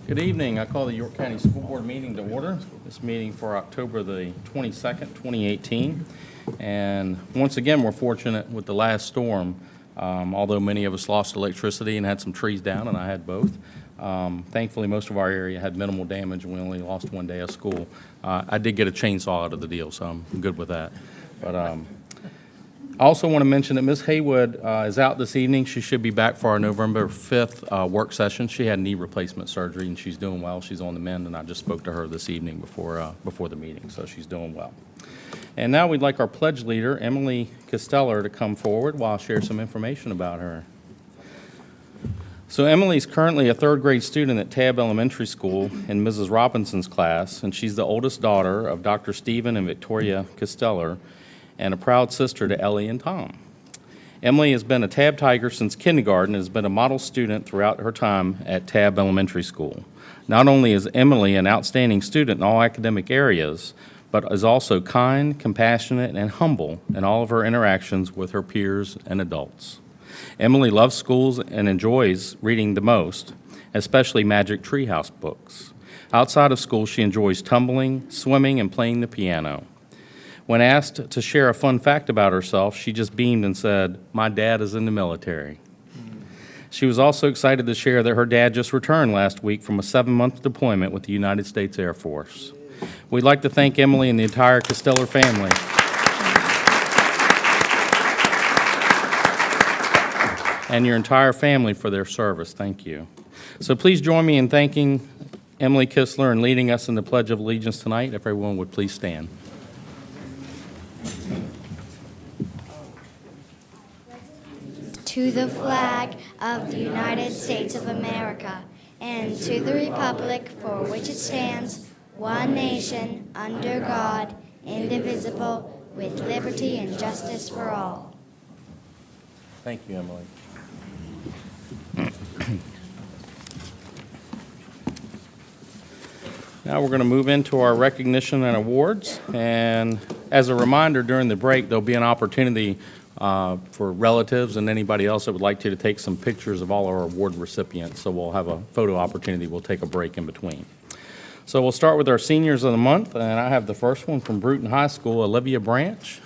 Good evening. I call the York County School Board meeting to order. This meeting for October the 22nd, 2018. And once again, we're fortunate with the last storm. Although many of us lost electricity and had some trees down, and I had both. Thankfully, most of our area had minimal damage, and we only lost one day of school. I did get a chainsaw out of the deal, so I'm good with that. But I also want to mention that Ms. Haywood is out this evening. She should be back for our November 5th work session. She had knee replacement surgery, and she's doing well. She's on the mend, and I just spoke to her this evening before the meeting, so she's doing well. And now we'd like our pledge leader, Emily Costello, to come forward while I share some information about her. So Emily's currently a third grade student at Tabb Elementary School in Mrs. Robinson's class, and she's the oldest daughter of Dr. Stephen and Victoria Costello, and a proud sister to Ellie and Tom. Emily has been a Tabb Tiger since kindergarten and has been a model student throughout her time at Tabb Elementary School. Not only is Emily an outstanding student in all academic areas, but is also kind, compassionate, and humble in all of her interactions with her peers and adults. Emily loves schools and enjoys reading the most, especially Magic Treehouse books. Outside of school, she enjoys tumbling, swimming, and playing the piano. When asked to share a fun fact about herself, she just beamed and said, "My dad is in the military." She was also excited to share that her dad just returned last week from a 7-month deployment with the United States Air Force. We'd like to thank Emily and the entire Costello family and your entire family for their service. Thank you. So please join me in thanking Emily Kistler and leading us in the Pledge of Allegiance tonight. If everyone would please stand. To the flag of the United States of America and to the republic for which it stands, one nation, under God, indivisible, with liberty and justice for all. Thank you, Emily. Now we're going to move into our recognition and awards. And as a reminder, during the break, there'll be an opportunity for relatives and anybody else that would like to take some pictures of all our award recipients. So we'll have a photo opportunity. We'll take a break in between. So we'll start with our seniors of the month, and I have the first one from Bruton High School, Olivia Branch.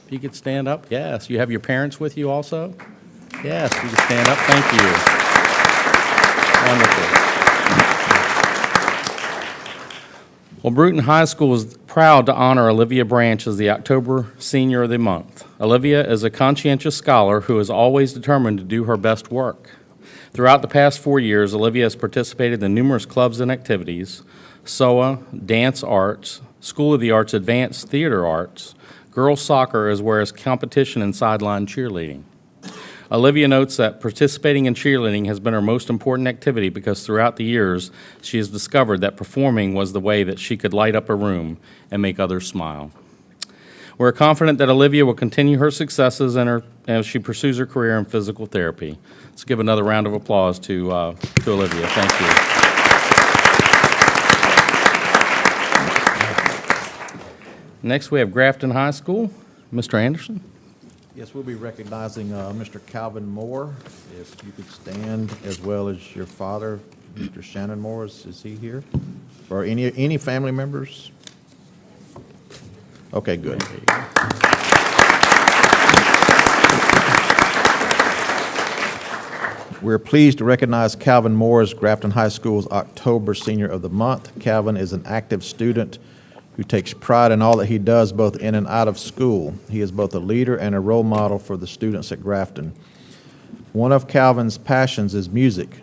If you could stand up. Yes. You have your parents with you also? Yes, you can stand up. Thank you. Wonderful. Well, Bruton High School is proud to honor Olivia Branch as the October Senior of the Month. Olivia is a conscientious scholar who is always determined to do her best work. Throughout the past 4 years, Olivia has participated in numerous clubs and activities: SOA, Dance Arts, School of the Arts Advanced Theater Arts, girls soccer, as well as competition and sideline cheerleading. Olivia notes that participating in cheerleading has been her most important activity because throughout the years, she has discovered that performing was the way that she could light up a room and make others smile. We're confident that Olivia will continue her successes as she pursues her career in physical therapy. Let's give another round of applause to Olivia. Thank you. Next, we have Grafton High School. Mr. Anderson. Yes, we'll be recognizing Mr. Calvin Moore. If you could stand, as well as your father, Mr. Shannon Moore. Is he here? Or any family members? Okay, good. We're pleased to recognize Calvin Moore as Grafton High School's October Senior of the Month. Calvin is an active student who takes pride in all that he does both in and out of school. He is both a leader and a role model for the students at Grafton. One of Calvin's passions is music.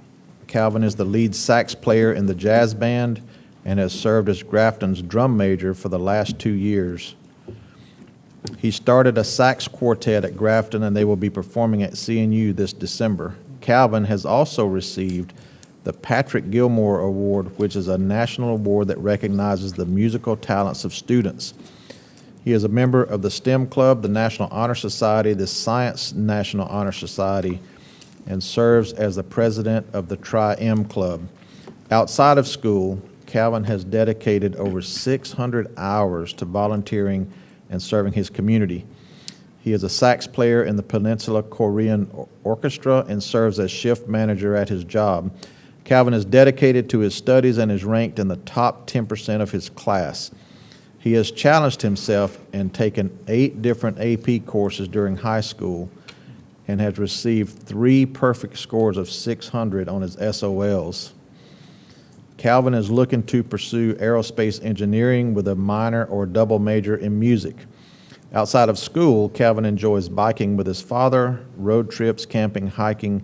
Calvin is the lead sax player in the jazz band and has served as Grafton's drum major for the last 2 years. He started a sax quartet at Grafton, and they will be performing at CNU this December. Calvin has also received the Patrick Gilmore Award, which is a national award that recognizes the musical talents of students. He is a member of the STEM Club, the National Honor Society, the Science National Honor Society, and serves as the president of the Tri-M Club. Outside of school, Calvin has dedicated over 600 hours to volunteering and serving his community. He is a sax player in the Peninsula Korean Orchestra and serves as shift manager at his job. Calvin is dedicated to his studies and is ranked in the top 10% of his class. He has challenged himself and taken 8 different AP courses during high school and has received 3 perfect scores of 600 on his SOLs. Calvin is looking to pursue aerospace engineering with a minor or double major in music. Outside of school, Calvin enjoys biking with his father, road trips, camping, hiking,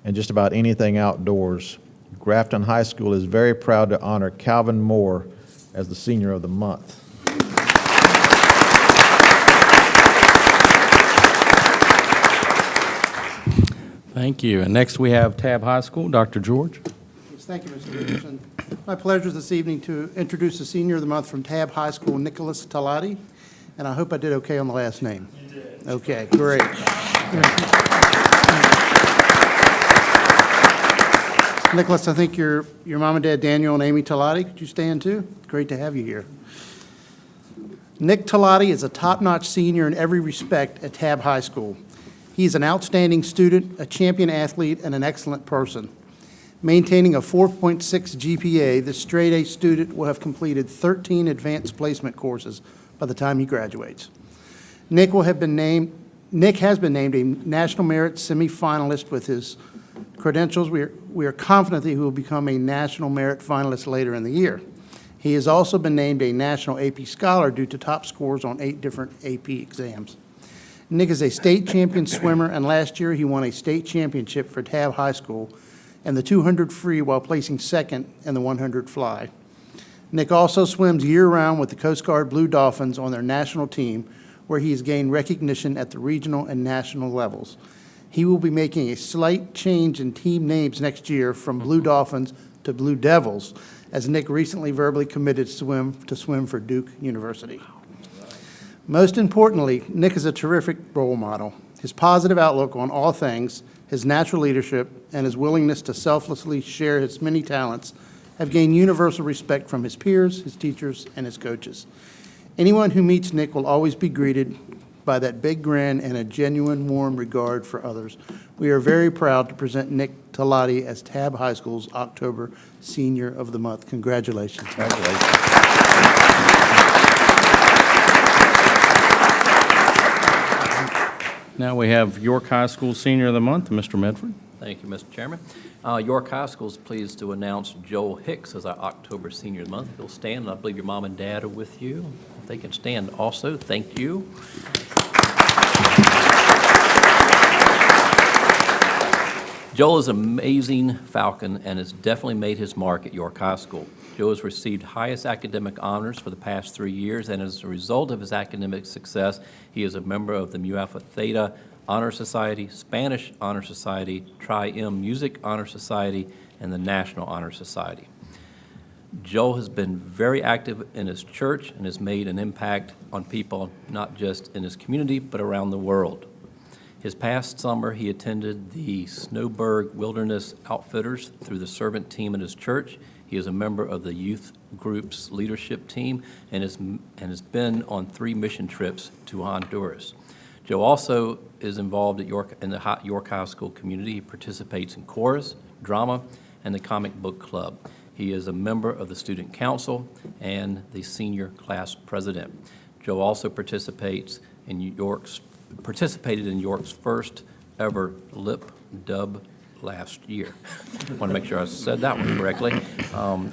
and just about anything outdoors. Grafton High School is very proud to honor Calvin Moore as the Senior of the Month. Thank you. And next we have Tabb High School, Dr. George. Yes, thank you, Mr. Richardson. My pleasure this evening to introduce the Senior of the Month from Tabb High School, Nicholas Talati, and I hope I did okay on the last name. You did. Okay, great. Nicholas, I think your mom and dad, Daniel and Amy Talati, could you stand too? Great to have you here. Nick Talati is a top-notch senior in every respect at Tabb High School. He's an outstanding student, a champion athlete, and an excellent person. Maintaining a 4.6 GPA, this straight-A student will have completed 13 advanced placement courses by the time he graduates. Nick has been named a National Merit semifinalist with his credentials. We are confident that he will become a National Merit finalist later in the year. He has also been named a National AP Scholar due to top scores on 8 different AP exams. Nick is a state champion swimmer, and last year he won a state championship for Tabb High School and the 200 free while placing second in the 100 fly. Nick also swims year-round with the Coast Guard Blue Dolphins on their national team, where he has gained recognition at the regional and national levels. He will be making a slight change in team names next year from Blue Dolphins to Blue Devils, as Nick recently verbally committed to swim for Duke University. Most importantly, Nick is a terrific role model. His positive outlook on all things, his natural leadership, and his willingness to selflessly share his many talents have gained universal respect from his peers, his teachers, and his coaches. Anyone who meets Nick will always be greeted by that big grin and a genuine warm regard for others. We are very proud to present Nick Talati as Tabb High School's October Senior of the Month. Congratulations. Now we have York High School Senior of the Month, Mr. Medford. Thank you, Mr. Chairman. York High School is pleased to announce Joel Hicks as our October Senior of the Month. He'll stand, and I believe your mom and dad are with you. If they can stand also, thank you. Joel is an amazing Falcon and has definitely made his mark at York High School. Joe has received highest academic honors for the past 3 years, and as a result of his academic success, he is a member of the Mu Alpha Theta Honor Society, Spanish Honor Society, Tri-M Music Honor Society, and the National Honor Society. Joel has been very active in his church and has made an impact on people not just in his community, but around the world. His past summer, he attended the Snowberg Wilderness Outfitters through the servant team in his church. He is a member of the youth group's leadership team and has been on 3 mission trips to Honduras. Joe also is involved at in the York High School community. He participates in chorus, drama, and the comic book club. He is a member of the student council and the senior class president. Joe also participated in York's first ever lip dub last year. I want to make sure I said that one correctly.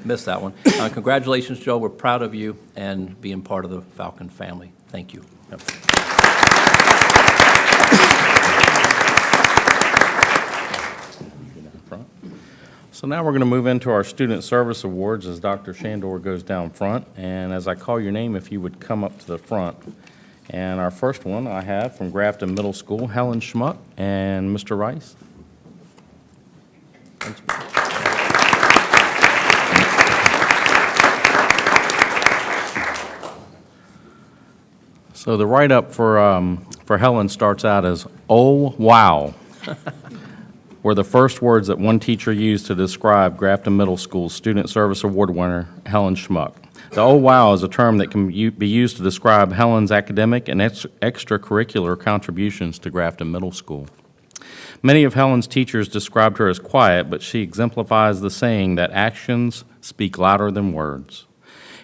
Missed that one. Congratulations, Joe. We're proud of you and being part of the Falcon family. Thank you. Yep. So now we're going to move into our Student Service Awards as Dr. Shandor goes down front. And as I call your name, if you would come up to the front. And our first one I have from Grafton Middle School, Helen Schmuck and Mr. Rice. So the write-up for Helen starts out as, "Oh, wow," were the first words that one teacher used to describe Grafton Middle School's Student Service Award winner, Helen Schmuck. The "oh, wow" is a term that can be used to describe Helen's academic and extracurricular contributions to Grafton Middle School. Many of Helen's teachers described her as quiet, but she exemplifies the saying that actions speak louder than words.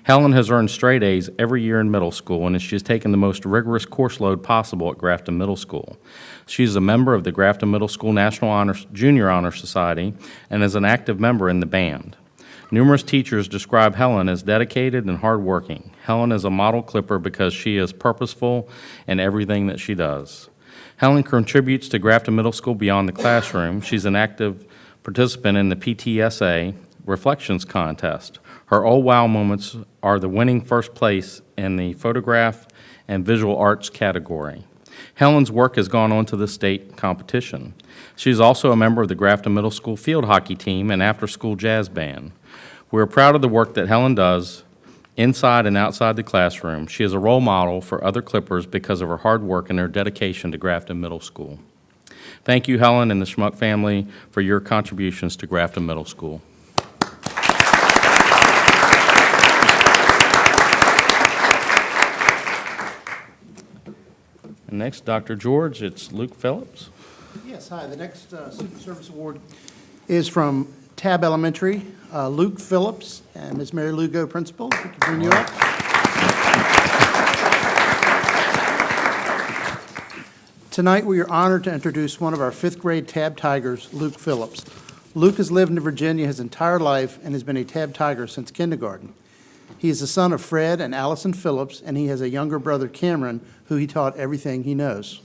Helen has earned straight A's every year in middle school, and she has taken the most rigorous course load possible at Grafton Middle School. She is a member of the Grafton Middle School National Junior Honor Society and is an active member in the band. Numerous teachers describe Helen as dedicated and hardworking. Helen is a model clipper because she is purposeful in everything that she does. Helen contributes to Grafton Middle School beyond the classroom. She's an active participant in the PTSA Reflections Contest. Her oh wow moments are the winning first place in the photograph and visual arts category. Helen's work has gone on to the state competition. She is also a member of the Grafton Middle School field hockey team and after-school jazz band. We are proud of the work that Helen does inside and outside the classroom. She is a role model for other Clippers because of her hard work and her dedication to Grafton Middle School. Thank you, Helen and the Schmuck family, for your contributions to Grafton Middle School. And next, Dr. George, it's Luke Phillips. Yes, hi. The next Student Service Award is from Tabb Elementary, Luke Phillips and Ms. Mary Lugo, Principal. If we can bring you up. Tonight, we are honored to introduce one of our fifth grade Tabb Tigers, Luke Phillips. Luke has lived in Virginia his entire life and has been a Tabb Tiger since kindergarten. He is the son of Fred and Allison Phillips, and he has a younger brother, Cameron, who he taught everything he knows.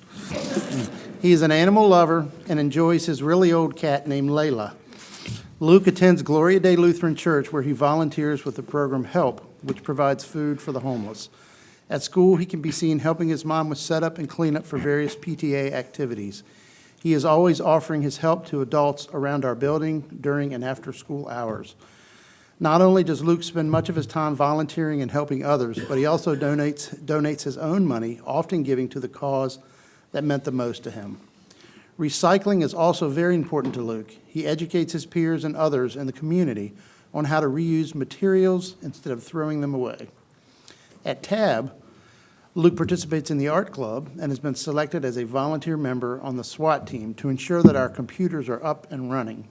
He is an animal lover and enjoys his really old cat named Layla. Luke attends Gloria Day Lutheran Church, where he volunteers with the program HELP, which provides food for the homeless. At school, he can be seen helping his mom with setup and cleanup for various PTA activities. He is always offering his help to adults around our building during and after school hours. Not only does Luke spend much of his time volunteering and helping others, but he also donates his own money, often giving to the cause that meant the most to him. Recycling is also very important to Luke. He educates his peers and others in the community on how to reuse materials instead of throwing them away. At Tabb, Luke participates in the art club and has been selected as a volunteer member on the SWAT team to ensure that our computers are up and running.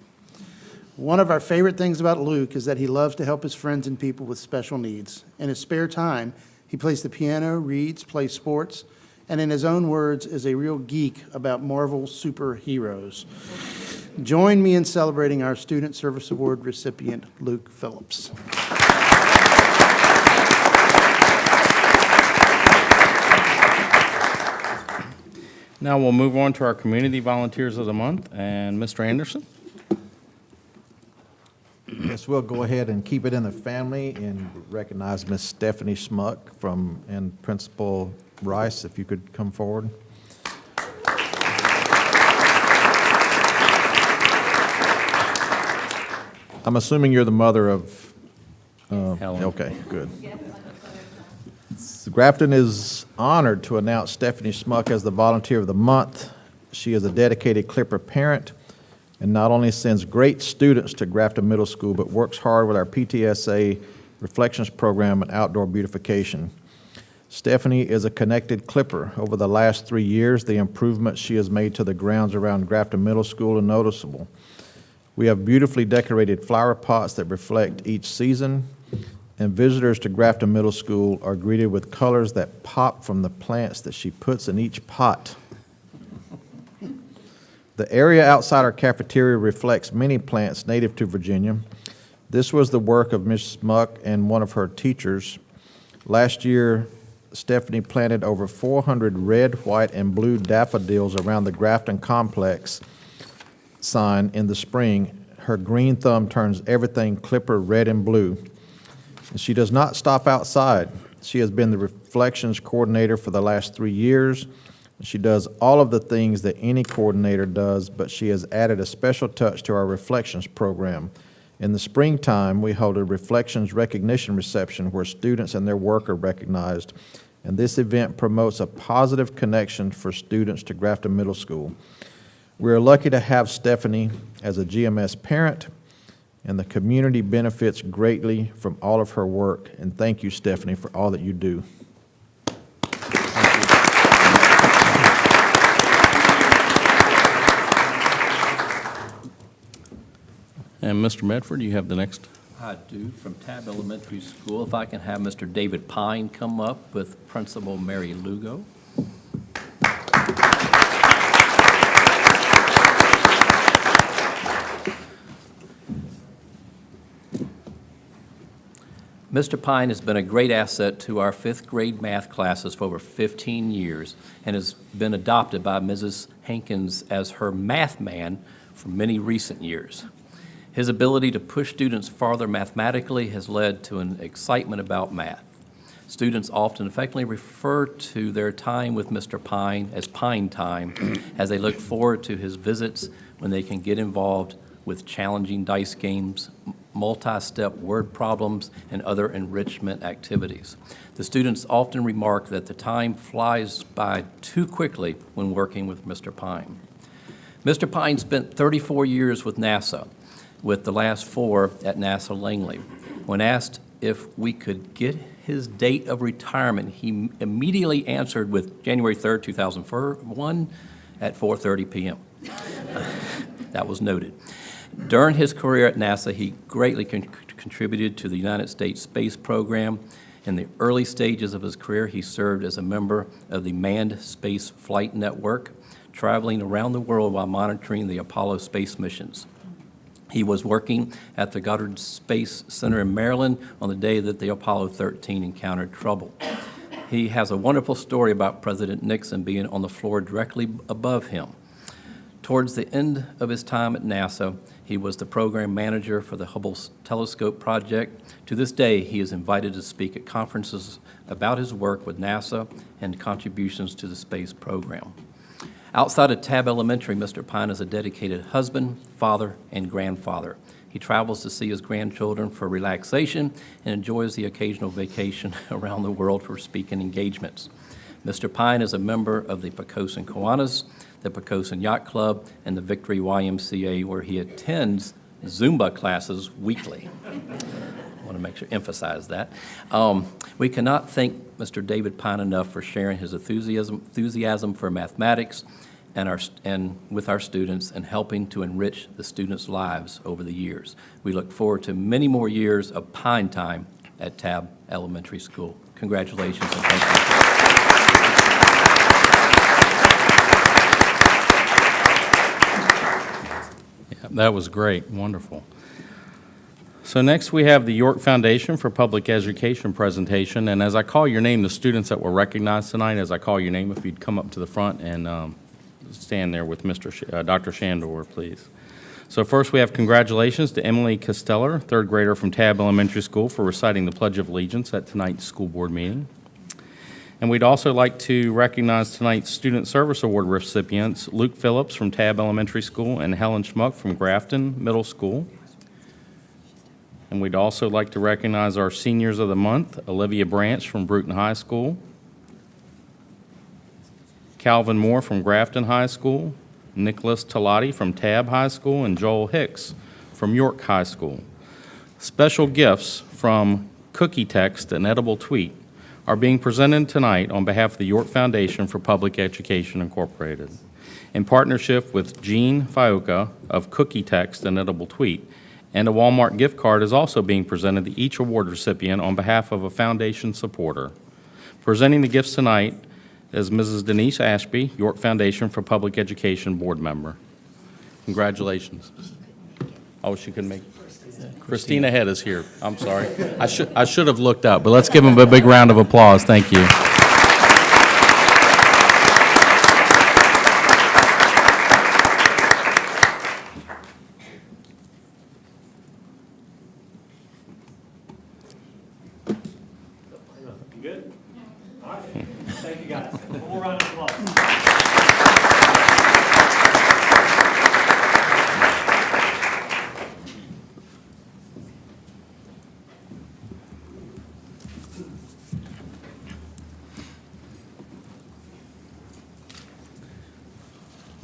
One of our favorite things about Luke is that he loves to help his friends and people with special needs. In his spare time, he plays the piano, reads, plays sports, and in his own words, is a real geek about Marvel superheroes. Join me in celebrating our Student Service Award recipient, Luke Phillips. Now we'll move on to our Community Volunteers of the Month, and Mr. Anderson. Yes, we'll go ahead and keep it in the family and recognize Miss Stephanie Schmuck and Principal Rice, if you could come forward. I'm assuming you're the mother of, Helen. okay, good. Grafton is honored to announce Stephanie Schmuck as the Volunteer of the Month. She is a dedicated Clipper parent and not only sends great students to Grafton Middle School, but works hard with our PTSA Reflections Program and outdoor beautification. Stephanie is a connected Clipper. Over the last 3 years, the improvements she has made to the grounds around Grafton Middle School are noticeable. We have beautifully decorated flower pots that reflect each season, and visitors to Grafton Middle School are greeted with colors that pop from the plants that she puts in each pot. The area outside our cafeteria reflects many plants native to Virginia. This was the work of Ms. Schmuck and one of her teachers. Last year, Stephanie planted over 400 red, white, and blue daffodils around the Grafton Complex sign in the spring. Her green thumb turns everything Clipper red and blue. And she does not stop outside. She has been the Reflections Coordinator for the last 3 years. She does all of the things that any coordinator does, but she has added a special touch to our Reflections program. In the springtime, we hold a Reflections recognition reception where students and their work are recognized, and this event promotes a positive connection for students to Grafton Middle School. We are lucky to have Stephanie as a GMS parent, and the community benefits greatly from all of her work. And thank you, Stephanie, for all that you do. And Mr. Medford, you have the next. I do, from Tabb Elementary School. If I can have Mr. David Pine come up with Principal Mary Lugo. Mr. Pine has been a great asset to our fifth grade math classes for over 15 years and has been adopted by Mrs. Hankins as her math man for many recent years. His ability to push students farther mathematically has led to an excitement about math. Students often affectionately refer to their time with Mr. Pine as Pine Time, as they look forward to his visits when they can get involved with challenging dice games, multi-step word problems, and other enrichment activities. The students often remark that the time flies by too quickly when working with Mr. Pine. Mr. Pine spent 34 years with NASA, with the last 4 at NASA Langley. When asked if we could get his date of retirement, he immediately answered with January 3rd, 2001 at 4:30 p.m. That was noted. During his career at NASA, he greatly contributed to the United States space program. In the early stages of his career, he served as a member of the Manned Space Flight Network, traveling around the world while monitoring the Apollo space missions. He was working at the Goddard Space Center in Maryland on the day that the Apollo 13 encountered trouble. He has a wonderful story about President Nixon being on the floor directly above him. Towards the end of his time at NASA, he was the program manager for the Hubble Telescope project. To this day, he is invited to speak at conferences about his work with NASA and contributions to the space program. Outside of Tabb Elementary, Mr. Pine is a dedicated husband, father, and grandfather. He travels to see his grandchildren for relaxation and enjoys the occasional vacation around the world for speaking engagements. Mr. Pine is a member of the Pocosin Kiwanis, the Pocosin Yacht Club, and the Victory YMCA, where he attends Zumba classes weekly. I want to make sure emphasize that. We cannot thank Mr. David Pine enough for sharing his enthusiasm for mathematics and with our students and helping to enrich the students' lives over the years. We look forward to many more years of Pine Time at Tabb Elementary School. Congratulations and thank you. That was great, wonderful. So next we have the York Foundation for Public Education presentation, and as I call your name, the students that were recognized tonight, as I call your name, if you'd come up to the front and stand there with Dr. Shandor, please. So first we have congratulations to Emily Costellar, third grader from Tabb Elementary School, for reciting the Pledge of Allegiance at tonight's school board meeting. And we'd also like to recognize tonight's Student Service Award recipients, Luke Phillips from Tabb Elementary School and Helen Schmuck from Grafton Middle School. And we'd also like to recognize our Seniors of the Month, Olivia Branch from Bruton High School, Calvin Moore from Grafton High School, Nicholas Talati from Tabb High School, and Joel Hicks from York High School. Special gifts from Cookie Text and Edible Tweet are being presented tonight on behalf of the York Foundation for Public Education Incorporated. In partnership with Jean Fioca of Cookie Text and Edible Tweet, and a Walmart gift card is also being presented to each award recipient on behalf of a foundation supporter. Presenting the gifts tonight is Mrs. Denise Ashby, York Foundation for Public Education board member. Congratulations. Oh, she couldn't make it. Christina Head is here. I'm sorry. I should have looked up, but let's give them a big round of applause. Thank you. Good? All right. Thank you, guys. One more round of applause.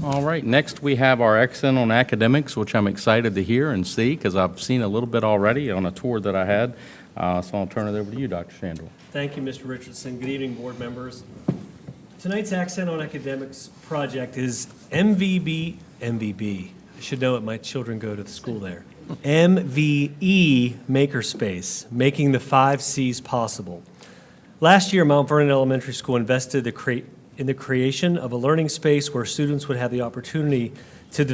All right, next we have our accent on academics, which I'm excited to hear and see because I've seen a little bit already on a tour that I had. So I'll turn it over to you, Dr. Shandor. Thank you, Mr. Richardson. Good evening, board members. Tonight's Accent on Academics project is MVP. I should know it. My children go to the school there. MVE Makerspace, making the 5 C's possible. Last year, Mount Vernon Elementary School invested in the creation of a learning space where students would have the opportunity to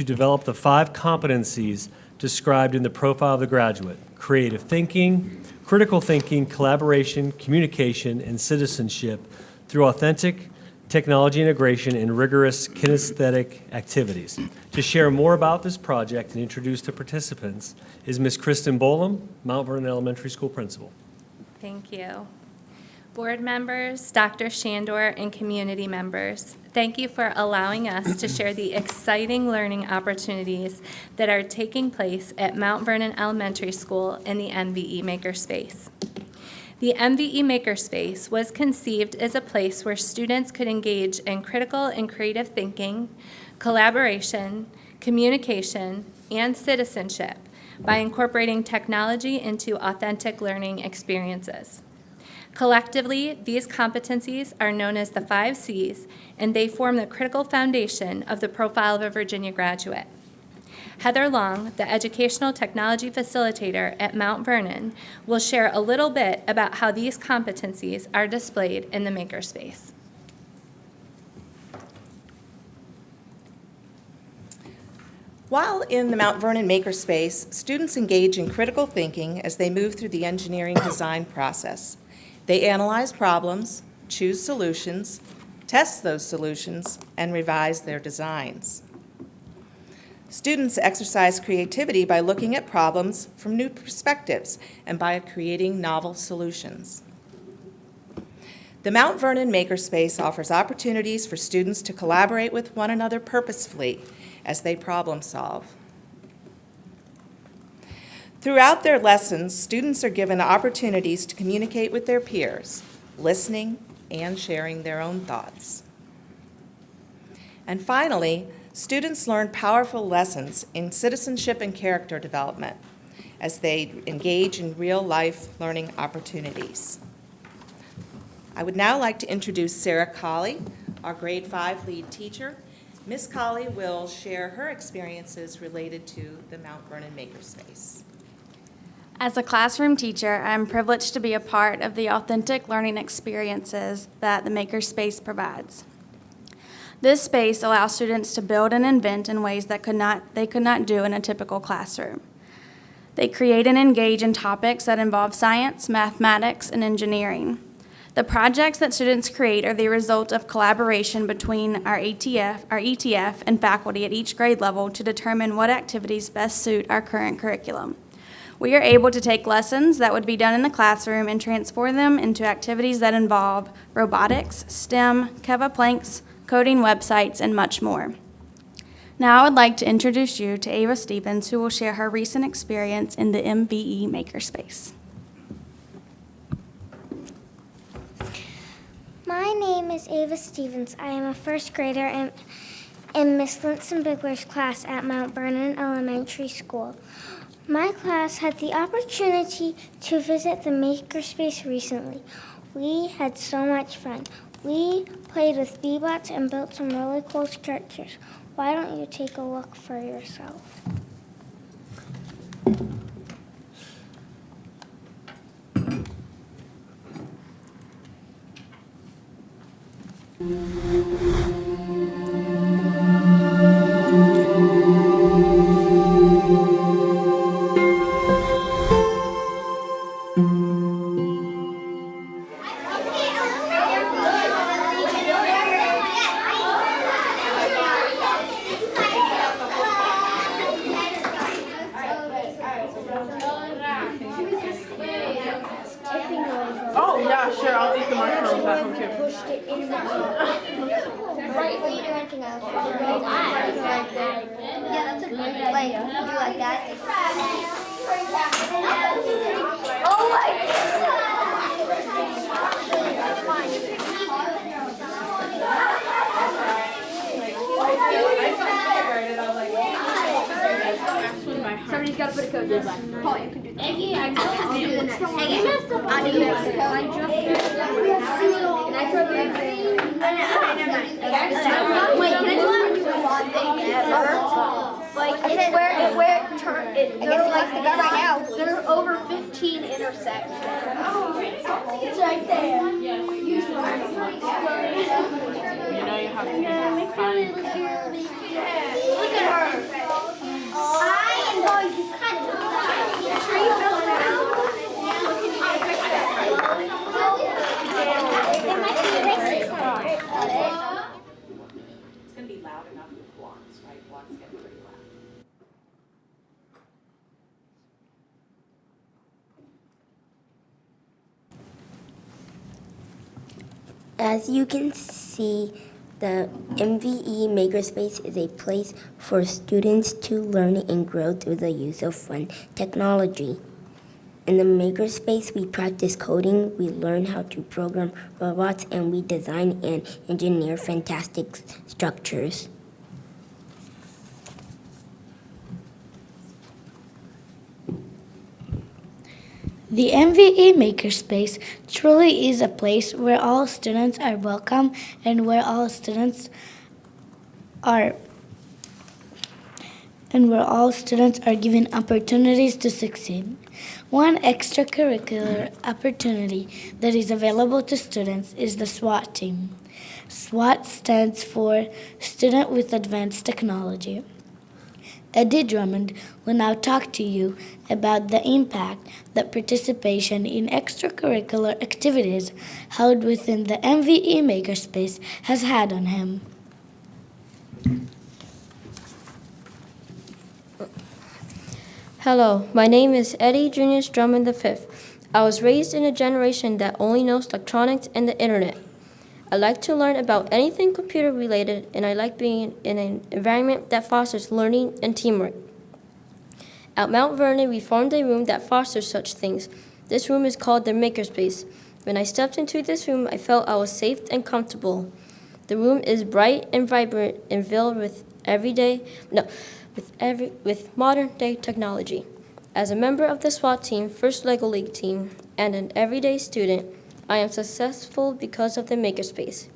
develop the 5 competencies described in the profile of the graduate: creative thinking, critical thinking, collaboration, communication, and citizenship through authentic technology integration and rigorous kinesthetic activities. To share more about this project and introduce the participants is Ms. Kristen Bolam, Mount Vernon Elementary School Principal. Thank you. Board members, Dr. Shandor, and community members, thank you for allowing us to share the exciting learning opportunities that are taking place at Mount Vernon Elementary School in the MVE Makerspace. The MVE Makerspace was conceived as a place where students could engage in critical and creative thinking, collaboration, communication, and citizenship by incorporating technology into authentic learning experiences. Collectively, these competencies are known as the 5 C's, and they form the critical foundation of the profile of a Virginia graduate. Heather Long, the Educational Technology Facilitator at Mount Vernon, will share a little bit about how these competencies are displayed in the Makerspace. While in the Mount Vernon Makerspace, students engage in critical thinking as they move through the engineering design process. They analyze problems, choose solutions, test those solutions, and revise their designs. Students exercise creativity by looking at problems from new perspectives and by creating novel solutions. The Mount Vernon Makerspace offers opportunities for students to collaborate with one another purposefully as they problem solve. Throughout their lessons, students are given opportunities to communicate with their peers, listening and sharing their own thoughts. And finally, students learn powerful lessons in citizenship and character development as they engage in real-life learning opportunities. I would now like to introduce Sarah Colley, our grade 5 lead teacher. Ms. Colley will share her experiences related to the Mount Vernon Makerspace. As a classroom teacher, I'm privileged to be a part of the authentic learning experiences that the Makerspace provides. This space allows students to build and invent in ways that they could not do in a typical classroom. They create and engage in topics that involve science, mathematics, and engineering. The projects that students create are the result of collaboration between our ETF, and faculty at each grade level to determine what activities best suit our current curriculum. We are able to take lessons that would be done in the classroom and transform them into activities that involve robotics, STEM, Keva planks, coding websites, and much more. Now I would like to introduce you to Ava Stevens, who will share her recent experience in the MVE Makerspace. My name is Ava Stevens. I am a first grader in Miss Linson Bigler's class at Mount Vernon Elementary School. My class had the opportunity to visit the Makerspace recently. We had so much fun. We played with V-Bots and built some really cool structures. Why don't you take a look for yourself? Oh, yeah, sure. I'll eat the marshmallows at home too. Pushed it in the right feet or anything else. Yeah, that's a good idea. Like, do like that. Oh my Somebody's got to put a code in. Paul, you can do that. Eggie, I'll do the next. Eggie, I'll do the next. And I throw the next. Wait, can I do one thing ever? Like, it's where it turns. I guess he likes to go right now. There are over 15 intersections. It's right there. Look at her. I am going to cut the tree fell down. It's going to be loud enough with blocks, right? Blocks get pretty loud. As you can see, the MVE Makerspace is a place for students to learn and grow through the use of fun technology. In the Makerspace, we practice coding, we learn how to program robots, and we design and engineer fantastic structures. The MVE Makerspace truly is a place where all students are welcome and where all students are given opportunities to succeed. One extracurricular opportunity that is available to students is the SWAT team. SWAT stands for Student with Advanced Technology. Eddie Drummond will now talk to you about the impact that participation in extracurricular activities held within the MVE Makerspace has had on him. Hello, my name is Eddie Junius Drummond V. I was raised in a generation that only knows electronics and the internet. I like to learn about anything computer related, and I like being in an environment that fosters learning and teamwork. At Mount Vernon, we formed a room that fosters such things. This room is called the Makerspace. When I stepped into this room, I felt I was safe and comfortable. The room is bright and vibrant and filled with modern day technology. As a member of the SWAT team, First Lego League team, and an everyday student, I am successful because of the Makerspace.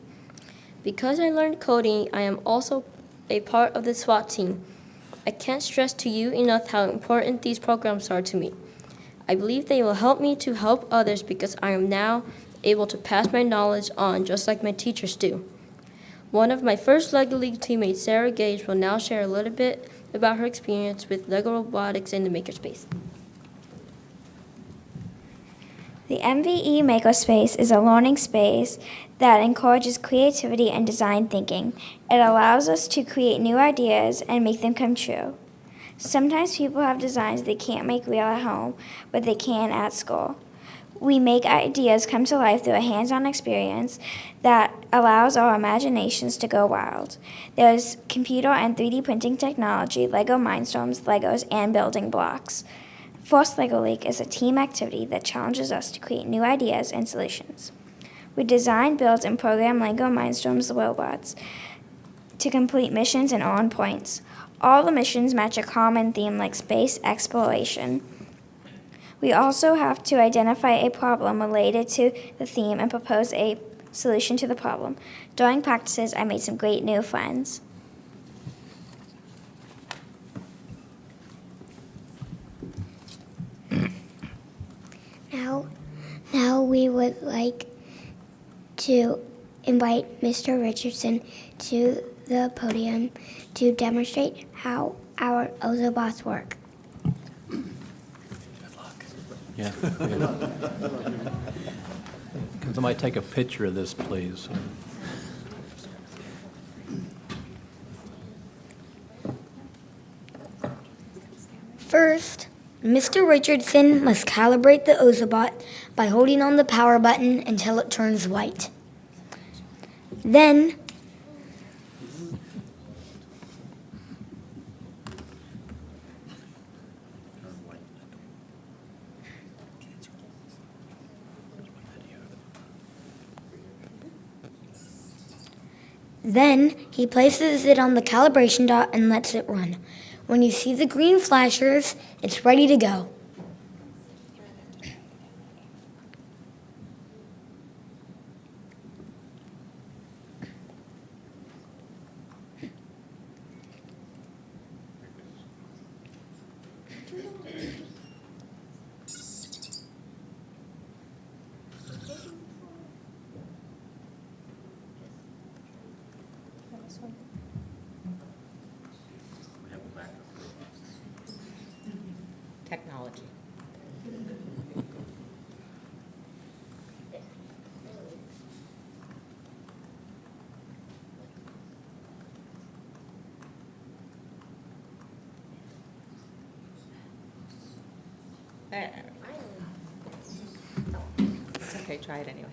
Because I learned coding, I am also a part of the SWAT team. I can't stress to you enough how important these programs are to me. I believe they will help me to help others because I am now able to pass my knowledge on just like my teachers do. One of my First Lego League teammates, Sarah Gage, will now share a little bit about her experience with Lego robotics in the Makerspace. The MVE Makerspace is a learning space that encourages creativity and design thinking. It allows us to create new ideas and make them come true. Sometimes people have designs they can't make real at home, but they can at school. We make ideas come to life through a hands-on experience that allows our imaginations to go wild. There's computer and 3D printing technology, Lego Mindstorms, Legos, and building blocks. First Lego League is a team activity that challenges us to create new ideas and solutions. We design, build, and program Lego Mindstorms robots to complete missions and earn points. All the missions match a common theme like space exploration. We also have to identify a problem related to the theme and propose a solution to the problem. During practices, I made some great new friends. Now we would like to invite Mr. Richardson to the podium to demonstrate how our ozobots work. Yeah. Can somebody take a picture of this, please? First, Mr. Richardson must calibrate the ozobot by holding on the power button until it turns white. Then, he places it on the calibration dot and lets it run. When you see the green flashers, it's ready to go. There. It's okay, try it anyway.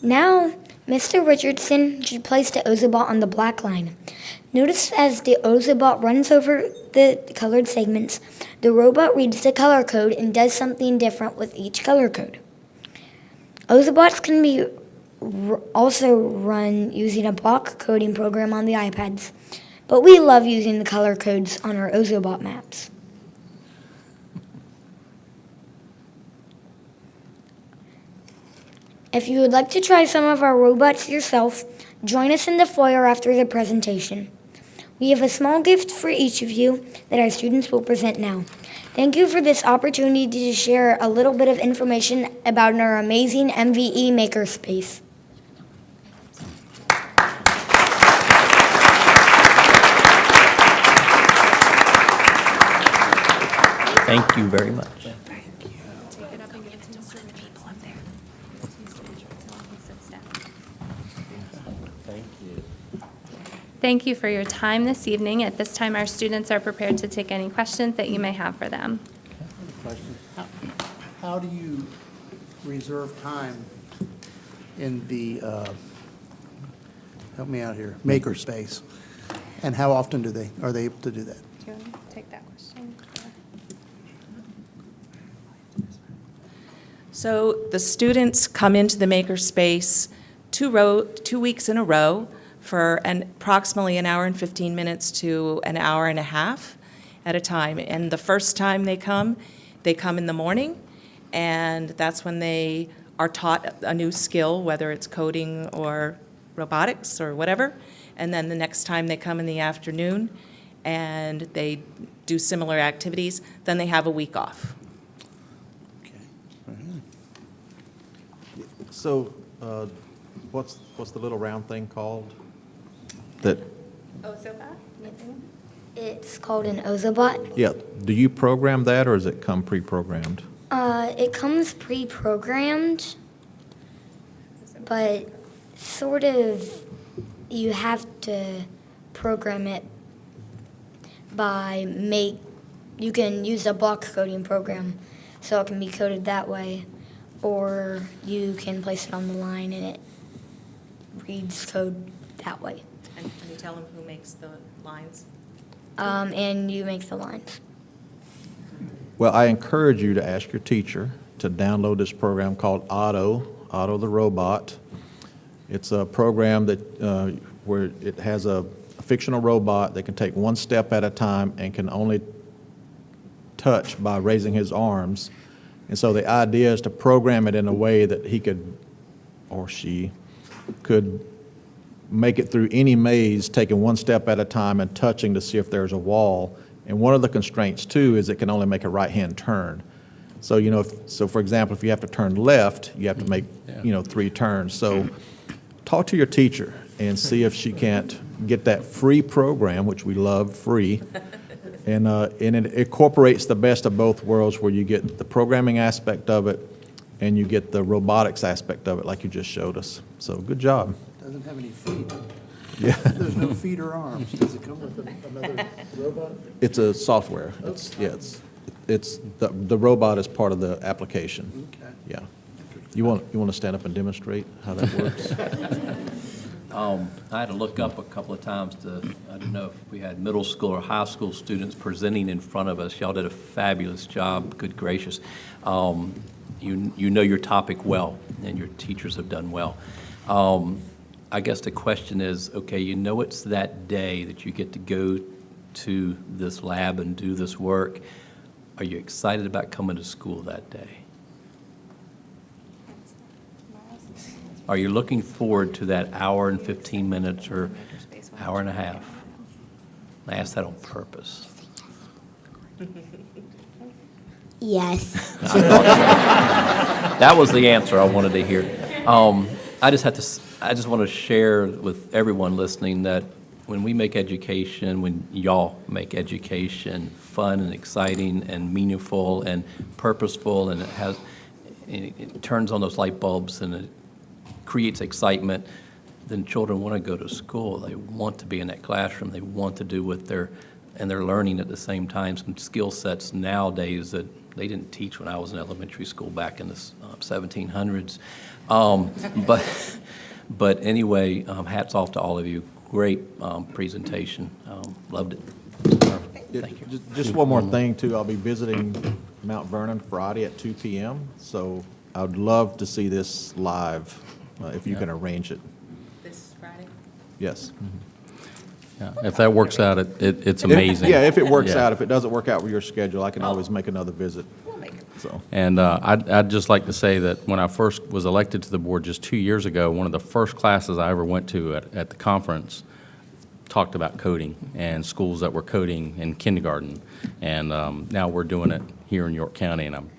Now, Mr. Richardson should place the ozobot on the black line. Notice as the ozobot runs over the colored segments, the robot reads the color code and does something different with each color code. Ozobots can be also run using a block coding program on the iPads, but we love using the color codes on our ozobot maps. If you would like to try some of our robots yourself, join us in the foyer after the presentation. We have a small gift for each of you that our students will present now. Thank you for this opportunity to share a little bit of information about our amazing MVE makerspace. Thank you very much. Thank you for your time this evening. At this time, our students are prepared to take any questions that you may have for them. How do you reserve time in the, help me out here, makerspace? And how often are they able to do that? Do you want to take that question? So the students come into the makerspace 2 weeks in a row for approximately an hour and 15 minutes to an hour and a half at a time. And the first time they come in the morning, and that's when they are taught a new skill, whether it's coding or robotics or whatever. And then the next time they come in the afternoon, and they do similar activities, then they have a week off. So, what's the little round thing called? That, Ozobot? It's called an ozobot. yeah, do you program that, or does it come pre-programmed? It comes pre-programmed, but sort of you have to program it you can use a block coding program so it can be coded that way, or you can place it on the line and it reads code that way. And can you tell them who makes the lines? And you make the lines. Well, I encourage you to ask your teacher to download this program called Otto the robot. It's a program that where it has a fictional robot that can take one step at a time and can only touch by raising his arms. And so the idea is to program it in a way that he could, or she, could make it through any maze, taking one step at a time and touching to see if there's a wall. And one of the constraints, too, is it can only make a right-hand turn. So, so for example, if you have to turn left, you have to make, 3 turns. So talk to your teacher and see if she can't get that free program, which we love, free. And it incorporates the best of both worlds, where you get the programming aspect of it and you get the robotics aspect of it, like you just showed us. So good job. Doesn't have any feet. Yeah. There's no feet or arms. Does it come with another robot? It's a software. It's the robot is part of the application. Okay. Yeah. You want to stand up and demonstrate how that works? I had to look up a couple of times I don't know if we had middle school or high school students presenting in front of us. Y'all did a fabulous job, good gracious. You know your topic well, and your teachers have done well. I guess the question is, okay, it's that day that you get to go to this lab and do this work. Are you excited about coming to school that day? Are you looking forward to that hour and 15 minutes or hour and a half? I asked that on purpose. Yes. That was the answer I wanted to hear. I just want to share with everyone listening that when we make education, when y'all make education fun and exciting and meaningful and purposeful, and it turns on those light bulbs and it creates excitement, then children want to go to school. They want to be in that classroom. They want to do what they're learning at the same time, some skill sets nowadays that they didn't teach when I was in elementary school back in the 1700s. But anyway, hats off to all of you. Great presentation. Loved it. Thank you. Just one more thing, too. I'll be visiting Mount Vernon Friday at 2 p.m., so I would love to see this live, if you can arrange it. This Friday? Yes. Yeah, if that works out, it's amazing. Yeah, if it works Yeah. out. If it doesn't work out with your schedule, I can always make another visit. We'll make it. So, And I'd just like to say that when I first was elected to the board just 2 years ago, one of the first classes I ever went to at the conference talked about coding and schools that were coding in kindergarten. And now we're doing it here in York County, and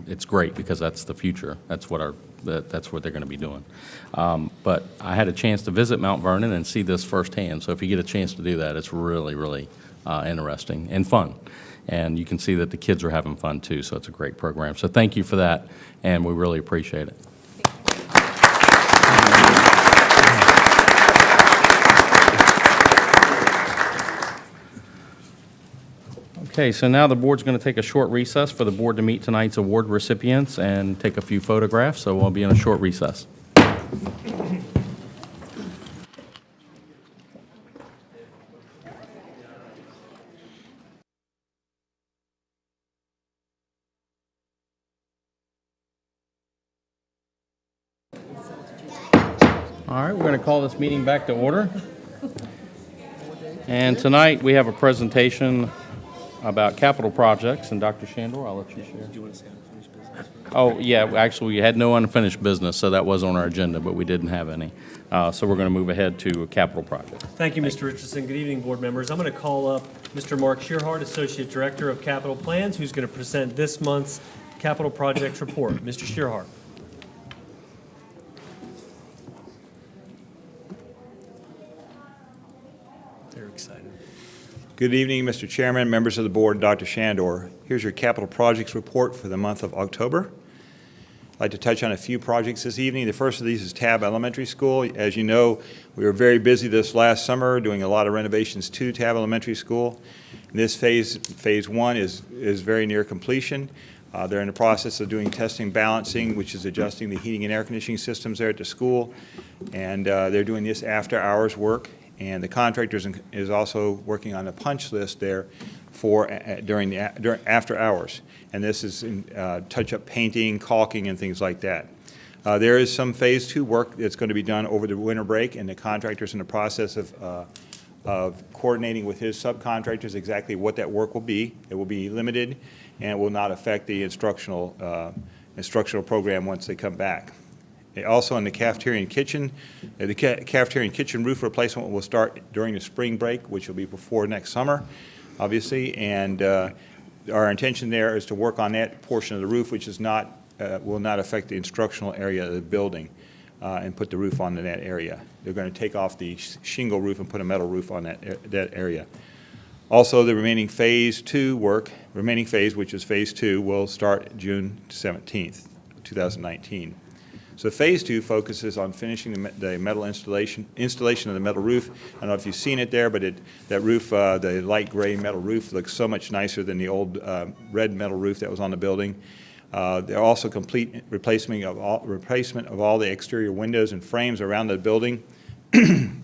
it's great because that's the future. That's what that's what they're going to be doing. But I had a chance to visit Mount Vernon and see this firsthand. So if you get a chance to do that, it's really, really interesting and fun. And you can see that the kids are having fun too, so it's a great program. So thank you for that, and we really appreciate it. Okay, so now the board's going to take a short recess for the board to meet tonight's award recipients and take a few photographs, so we'll be in a short recess. All right, we're going to call this meeting back to order. And tonight, we have a presentation about capital projects, and Dr. Shandor, I'll let you share. Do you want to say unfinished business? Oh, yeah, actually, we had no unfinished business, so that was on our agenda, but we didn't have any. So we're going to move ahead to a capital project. Thank you, Mr. Richardson. Good evening, board members. I'm going to call up Mr. Mark Shearhart, Associate Director of Capital Plans, who's going to present this month's capital projects report. Mr. Shearhart. They're excited. Good evening, Mr. Chairman, members of the board, Dr. Shandor. Here's your capital projects report for the month of October. I'd like to touch on a few projects this evening. The first of these is Tabb Elementary School. As you know, we were very busy this last summer doing a lot of renovations to Tabb Elementary School. And this phase one is very near completion. They're in the process of doing testing balancing, which is adjusting the heating and air conditioning systems there at the school. And they're doing this after hours work. And the contractor is also working on a punch list there for during after hours. And this is in touch-up painting, caulking, and things like that. There is some phase two work that's going to be done over the winter break, and the contractor's in the process of coordinating with his subcontractors exactly what that work will be. It will be limited, and it will not affect the instructional program once they come back. Also in the cafeteria and kitchen, the cafeteria and kitchen roof replacement will start during the spring break, which will be before next summer, obviously. And our intention there is to work on that portion of the roof, which is not will not affect the instructional area of the building, and put the roof onto that area. They're going to take off the shingle roof and put a metal roof on that area. Also, the remaining phase, which is phase two, will start June 17th, 2019. So phase two focuses on finishing the metal installation of the metal roof. I don't know if you've seen it there, but that roof, the light gray metal roof, looks so much nicer than the old red metal roof that was on the building. They're also complete replacement of all the exterior windows and frames around the building, and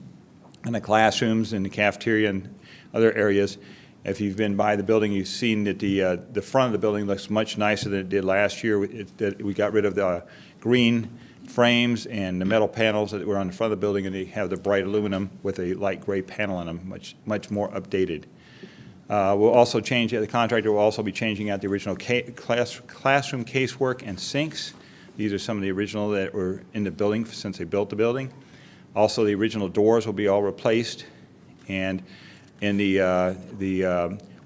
the classrooms and the cafeteria and other areas. If you've been by the building, you've seen that the front of the building looks much nicer than it did last year. We got rid of the green frames and the metal panels that were on the front of the building, and they have the bright aluminum with a light gray panel on them, much more updated. We'll also the contractor will also be changing out the original classroom casework and sinks. These are some of the original that were in the building since they built the building. Also, the original doors will be all replaced, and in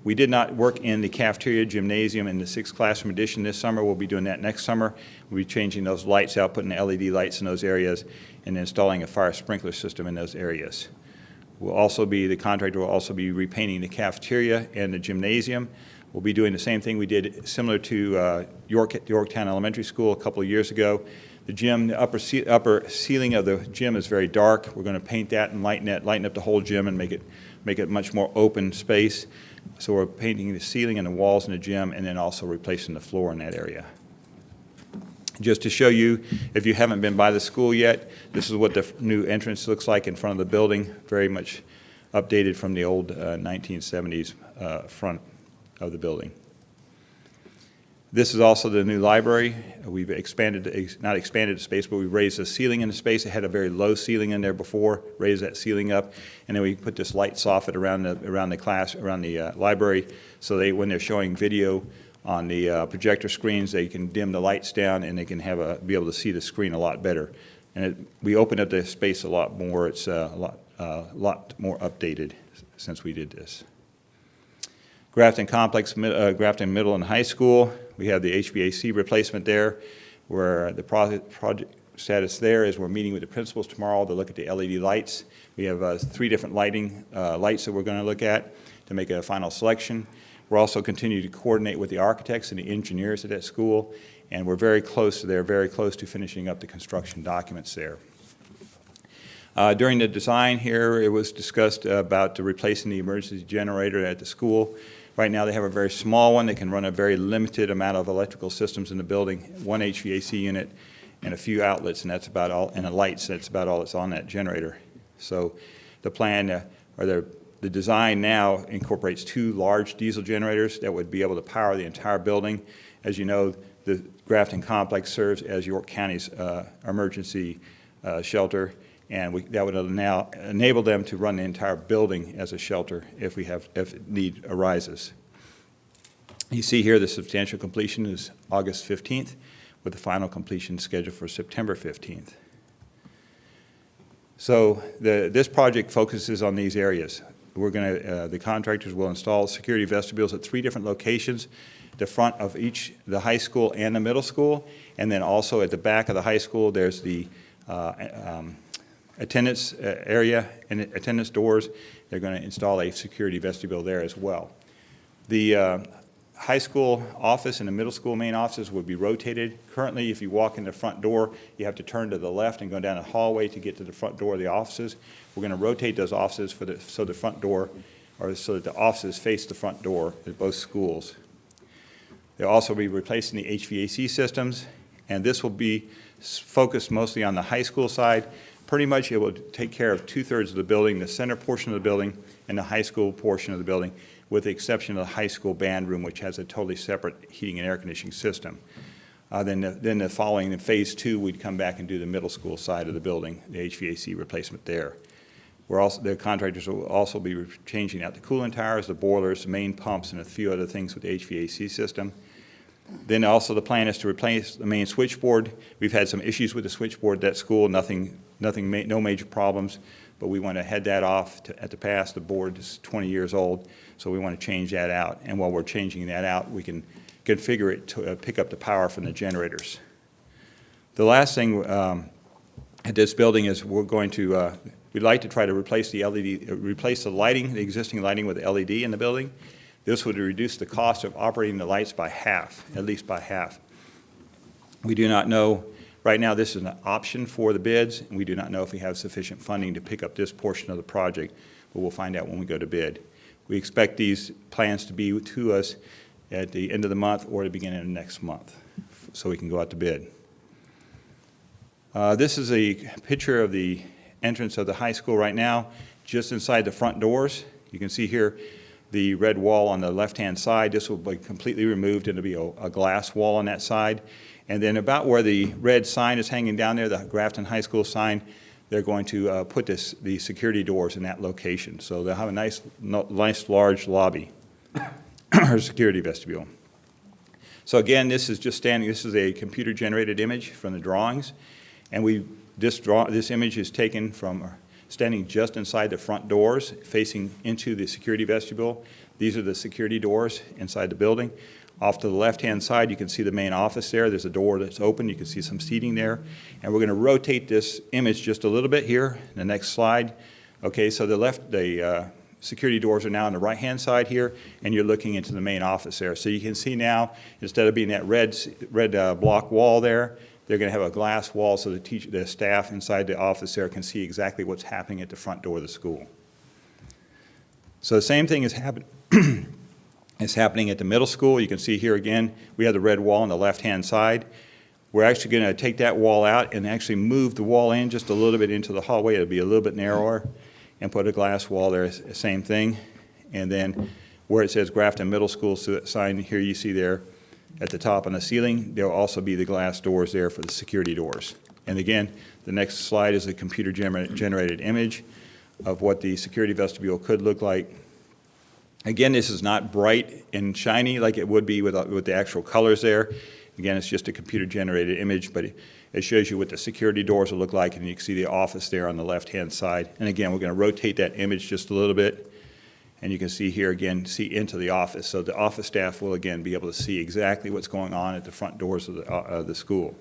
we did not work in the cafeteria, gymnasium, and the 6th classroom addition this summer. We'll be doing that next summer. We'll be changing those lights out, putting LED lights in those areas, and installing a fire sprinkler system in those areas. The contractor will also be repainting the cafeteria and the gymnasium. We'll be doing the same thing we did similar to Yorktown Elementary School a couple of years ago. The gym, the upper ceiling of the gym is very dark. We're going to paint that and lighten up the whole gym and make it much more open space. So we're painting the ceiling and the walls in the gym, and then also replacing the floor in that area. Just to show you, if you haven't been by the school yet, this is what the new entrance looks like in front of the building, very much updated from the old 1970s front of the building. This is also the new library. We've not expanded the space, but we raised the ceiling in the space. It had a very low ceiling in there before, raised that ceiling up, and then we put this light soffit around the library, so when they're showing video on the projector screens, they can dim the lights down and they can be able to see the screen a lot better. And we opened up the space a lot more. It's a lot more updated since we did this. Grafton Complex, Grafton Middle and High School. We have the HVAC replacement there, where the project status there is we're meeting with the principals tomorrow to look at the LED lights. We have 3 different lights that we're going to look at to make a final selection. We're also continuing to coordinate with the architects and the engineers at that school, and we're very close to finishing up the construction documents there. During the design here, it was discussed about replacing the emergency generator at the school. Right now, they have a very small one that can run a very limited amount of electrical systems in the building, 1 HVAC unit and a few outlets, and that's about all, and the lights, that's about all that's on that generator. So the plan, the design now incorporates 2 large diesel generators that would be able to power the entire building. As you know, the Grafton Complex serves as York County's emergency shelter, and that would now enable them to run the entire building as a shelter if need arises. You see here the substantial completion is August 15th, with the final completion scheduled for September 15th. So this project focuses on these areas. The contractors will install security vestibules at 3 different locations, the front of the high school and the middle school, and then also at the back of the high school, there's the attendance area and attendance doors. They're going to install a security vestibule there as well. The high school office and the middle school main offices would be rotated. Currently, if you walk in the front door, you have to turn to the left and go down a hallway to get to the front door of the offices. We're going to rotate those offices so that the offices face the front door at both schools. They'll also be replacing the HVAC systems, and this will be focused mostly on the high school side. Pretty much it will take care of 2/3 of the building, the center portion of the building, and the high school portion of the building, with the exception of the high school band room, which has a totally separate heating and air conditioning system. Then the following, in phase 2, we'd come back and do the middle school side of the building, the HVAC replacement there. The contractors will also be changing out the cooling towers, the boilers, the main pumps, and a few other things with the HVAC system. Then also the plan is to replace the main switchboard. We've had some issues with the switchboard at that school, no major problems, but we want to head that off at the pass. The board is 20 years old, so we want to change that out. And while we're changing that out, we can configure it to pick up the power from the generators. The last thing at this building is we'd like to try to replace the lighting, the existing lighting with LED in the building. This would reduce the cost of operating the lights by half, at least by half. We do not know, right now this is an option for the bids, and we do not know if we have sufficient funding to pick up this portion of the project, but we'll find out when we go to bid. We expect these plans to be to us at the end of the month or the beginning of next month, so we can go out to bid. This is a picture of the entrance of the high school right now, just inside the front doors. You can see here the red wall on the left-hand side. This will be completely removed, and it'll be a glass wall on that side. And then about where the red sign is hanging down there, the Grafton High School sign, they're going to put the security doors in that location. So they'll have a nice large lobby or security vestibule. So again, this is a computer-generated image from the drawings. And this image is taken from standing just inside the front doors, facing into the security vestibule. These are the security doors inside the building. Off to the left-hand side, you can see the main office there. There's a door that's open. You can see some seating there. And we're going to rotate this image just a little bit here. The next slide. Okay, so the security doors are now on the right-hand side here, and you're looking into the main office there. So you can see now, instead of being that red block wall there, They're going to have a glass wall so the staff inside the office there can see exactly what's happening at the front door of the school. So the same thing is happening at the middle school. You can see here again, we have the red wall on the left-hand side. We're actually going to take that wall out and actually move the wall in just a little bit into the hallway. It'll be a little bit narrower, and put a glass wall there, same thing. And then where it says Grafton Middle School sign here you see there at the top on the ceiling, there will also be the glass doors there for the security doors. And again, the next slide is a computer generated image of what the security vestibule could look like. Again, this is not bright and shiny like it would be with the actual colors there. Again, it's just a computer-generated image, but it shows you what the security doors will look like, and you can see the office there on the left-hand side. And again, we're going to rotate that image just a little bit, and you can see here again, see into the office. So the office staff will again be able to see exactly what's going on at the front doors of the school.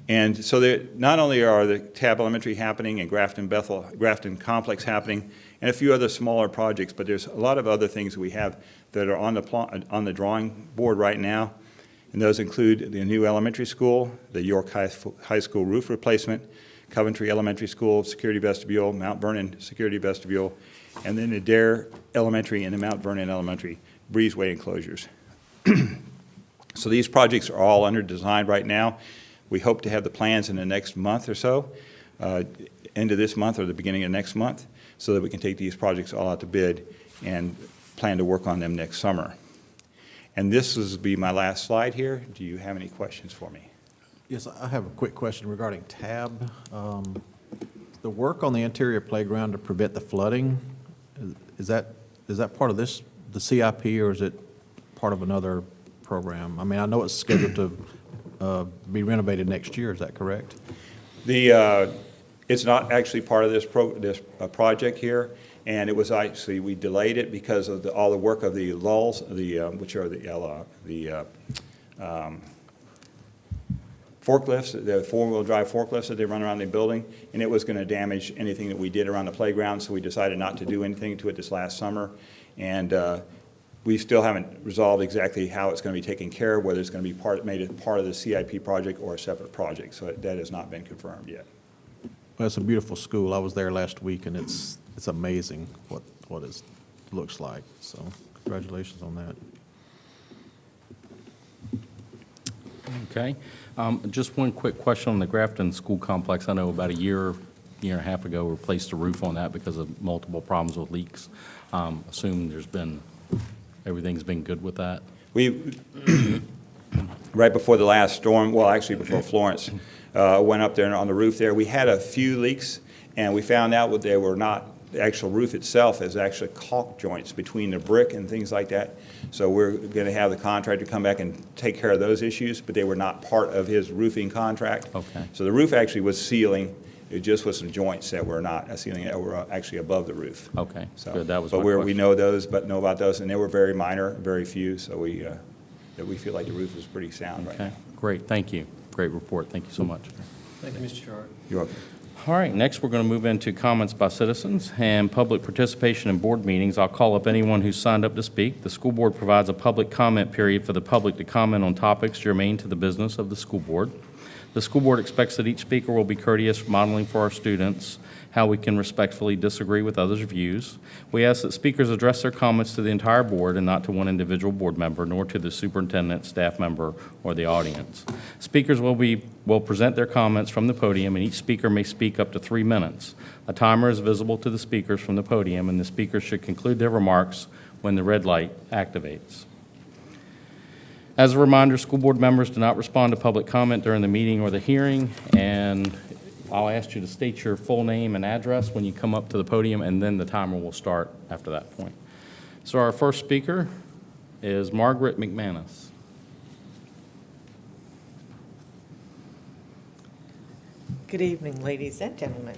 And so not only are the Tabb Elementary happening and Grafton Complex happening, and a few other smaller projects, but there's a lot of other things we have that are on the drawing board right now. And those include the new elementary school, the York High School roof replacement, Coventry Elementary School security vestibule, Mount Vernon security vestibule, and then the Dare Elementary and the Mount Vernon Elementary breezeway enclosures. So these projects are all under design right now. We hope to have the plans in the next month or so, end of this month or the beginning of next month, so that we can take these projects all out to bid and plan to work on them next summer. And this will be my last slide here. Do you have any questions for me? Yes, I have a quick question regarding Tabb. The work on the interior playground to prevent the flooding, is that part of this, the CIP, or is it part of another program? I mean, I know it's scheduled to be renovated next year, is that correct? It's not actually part of this project here, and it was actually, we delayed it because of all the work of the lulls, which are the forklifts, the four-wheel drive forklifts that they run around the building, and it was going to damage anything that we did around the playground, so we decided not to do anything to it this last summer. And we still haven't resolved exactly how it's going to be taken care of, whether it's going to be made part of the CIP project or a separate project, so that has not been confirmed yet. Well, it's a beautiful school. I was there last week, and it's amazing what it looks like. So congratulations on that. Okay. Just one quick question on the Grafton School Complex. I know about a year and a half ago, we replaced the roof on that because of multiple problems with leaks. Assume everything's been good with that? Right before the last storm, well, actually before Florence, went up there on the roof there. We had a few leaks, and we found out that they were not, the actual roof itself is actually caulk joints between the brick and things like that. So we're going to have the contractor come back and take care of those issues, but they were not part of his roofing contract. Okay. So the roof actually was sealing. It just was some joints that were not a ceiling, that were actually above the roof. Okay, So, good. That was but my we question. know about those, and they were very minor, very few. So we feel like the roof is pretty sound right Okay, now. great. Thank you. Great report. Thank you so much. Thank you, Mr. Sharp. You're welcome. All right, next we're going to move into comments by citizens and public participation in board meetings. I'll call up anyone who's signed up to speak. The school board provides a public comment period for the public to comment on topics germane to the business of the school board. The school board expects that each speaker will be courteous, modeling for our students how we can respectfully disagree with others' views. We ask that speakers address their comments to the entire board and not to one individual board member, nor to the superintendent, staff member, or the audience. Speakers will present their comments from the podium, and each speaker may speak up to 3 minutes. A timer is visible to the speakers from the podium, and the speakers should conclude their remarks when the red light activates. As a reminder, school board members do not respond to public comment during the meeting or the hearing, and I'll ask you to state your full name and address when you come up to the podium, and then the timer will start after that point. So our first speaker is Margaret McManus. Good evening, ladies and gentlemen.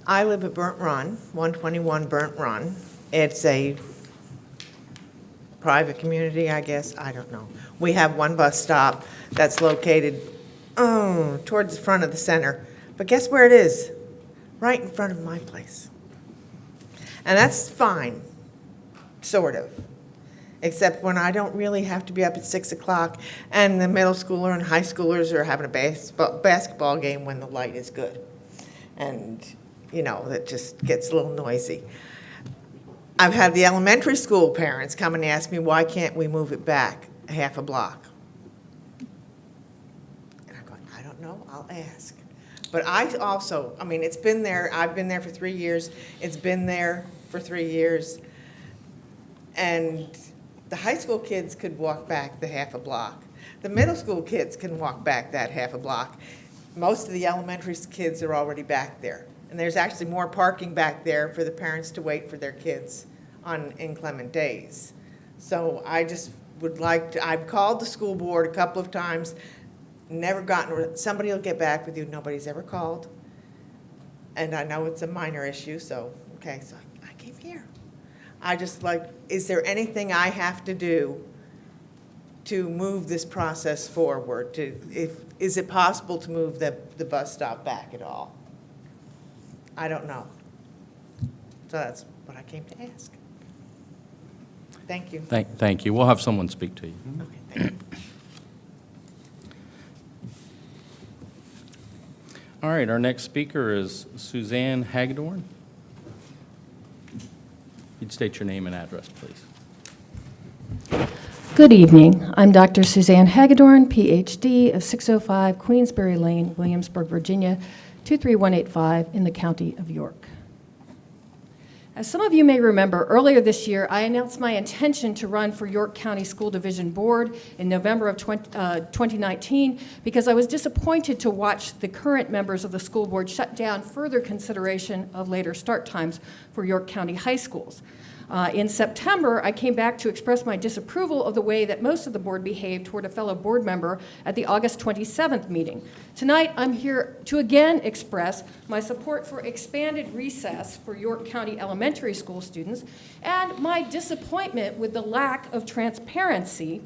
I live at Burnt Run, 121 Burnt Run. It's a private community, I guess, I don't know. We have one bus stop that's located towards the front of the center. But guess where it is? Right in front of my place. And that's fine, sort of. except when I don't really have to be up at 6 o'clock and the middle schooler and high schoolers are having a basketball game when the light is good. And, you know, that just gets a little noisy. I've had the elementary school parents come and ask me, why can't we move it back a half a block? And I'm going, I don't know, I'll ask. But I also, I mean, it's been there, I've been there for 3 years, it's been there for 3 years. And the high school kids could walk back the half a block. The middle school kids can walk back that half a block. Most of the elementary kids are already back there. And there's actually more parking back there for the parents to wait for their kids on inclement days. So I just would like to, I've called the school board a couple of times, never gotten, somebody will get back with you, nobody's ever called. And I know it's a minor issue, so, okay, so I came here. I just like, is there anything I have to do to move this process forward? Is it possible to move the bus stop back at all? I don't know. So that's what I came to ask. Thank you. Thank you. We'll have someone speak to you. Okay, thank you. All right, our next speaker is Suzanne Hagedorn. You'd state your name and address, please. Good evening. I'm Dr. Suzanne Hagedorn, Ph.D. of 605 Queensbury Lane, Williamsburg, Virginia, 23185 in the County of York. As some of you may remember, earlier this year, I announced my intention to run for York County School Division Board in November of 2019 because I was disappointed to watch the current members of the school board shut down further consideration of later start times for York County high schools. In September, I came back to express my disapproval of the way that most of the board behaved toward a fellow board member at the August 27th meeting. Tonight, I'm here to again express my support for expanded recess for York County elementary school students and my disappointment with the lack of transparency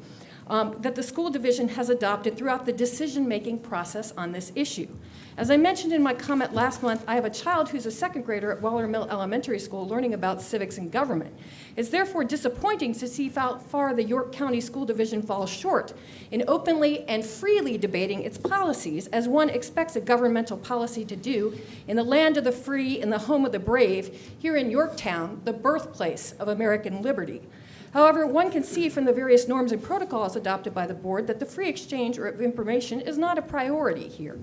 that the school division has adopted throughout the decision-making process on this issue. As I mentioned in my comment last month, I have a child who's a second grader at Waller Mill Elementary School learning about civics and government. It's therefore disappointing to see how far the York County School Division falls short in openly and freely debating its policies, as one expects a governmental policy to do in the land of the free and the home of the brave, here in Yorktown, the birthplace of American liberty. However, one can see from the various norms and protocols adopted by the board that the free exchange of information is not a priority here.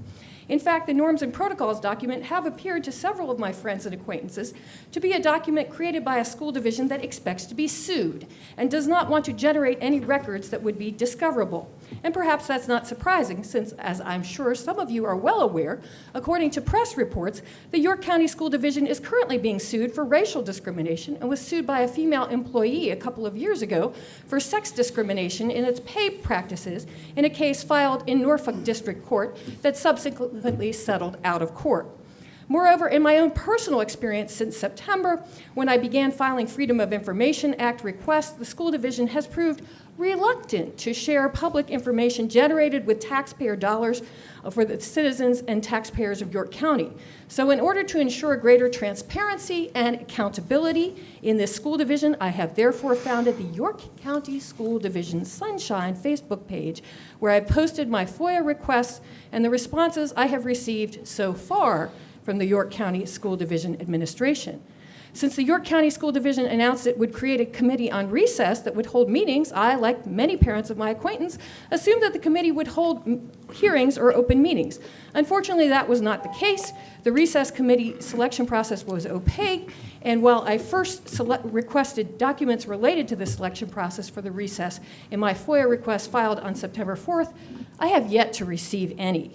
In fact, the norms and protocols document have appeared to several of my friends and acquaintances to be a document created by a school division that expects to be sued and does not want to generate any records that would be discoverable. And perhaps that's not surprising since, as I'm sure some of you are well aware, according to press reports, the York County School Division is currently being sued for racial discrimination and was sued by a female employee a couple of years ago for sex discrimination in its pay practices in a case filed in Norfolk District Court that subsequently settled out of court. Moreover, in my own personal experience since September, when I began filing Freedom of Information Act requests, the school division has proved reluctant to share public information generated with taxpayer dollars for the citizens and taxpayers of York County. So in order to ensure greater transparency and accountability in this school division, I have therefore founded the York County School Division Sunshine Facebook page, where I've posted my FOIA requests and the responses I have received so far from the York County School Division administration. Since the York County School Division announced it would create a committee on recess that would hold meetings, I, like many parents of my acquaintance, assumed that the committee would hold hearings or open meetings. Unfortunately, that was not the case. The recess committee selection process was opaque, and while I first requested documents related to the selection process for the recess in my FOIA request filed on September 4th, I have yet to receive any.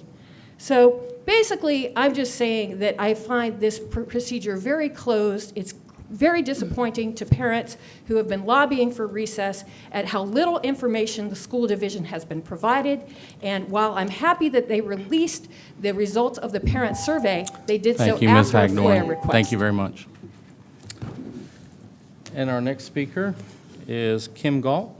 So basically, I'm just saying that I find this procedure very closed. It's very disappointing to parents who have been lobbying for recess at how little information the school division has been provided. And while I'm happy that they released the results of the parent survey, they did so Thank you, Ms. after a FOIA Hagedorn. request. Thank you very much. And our next speaker is Kim Gault.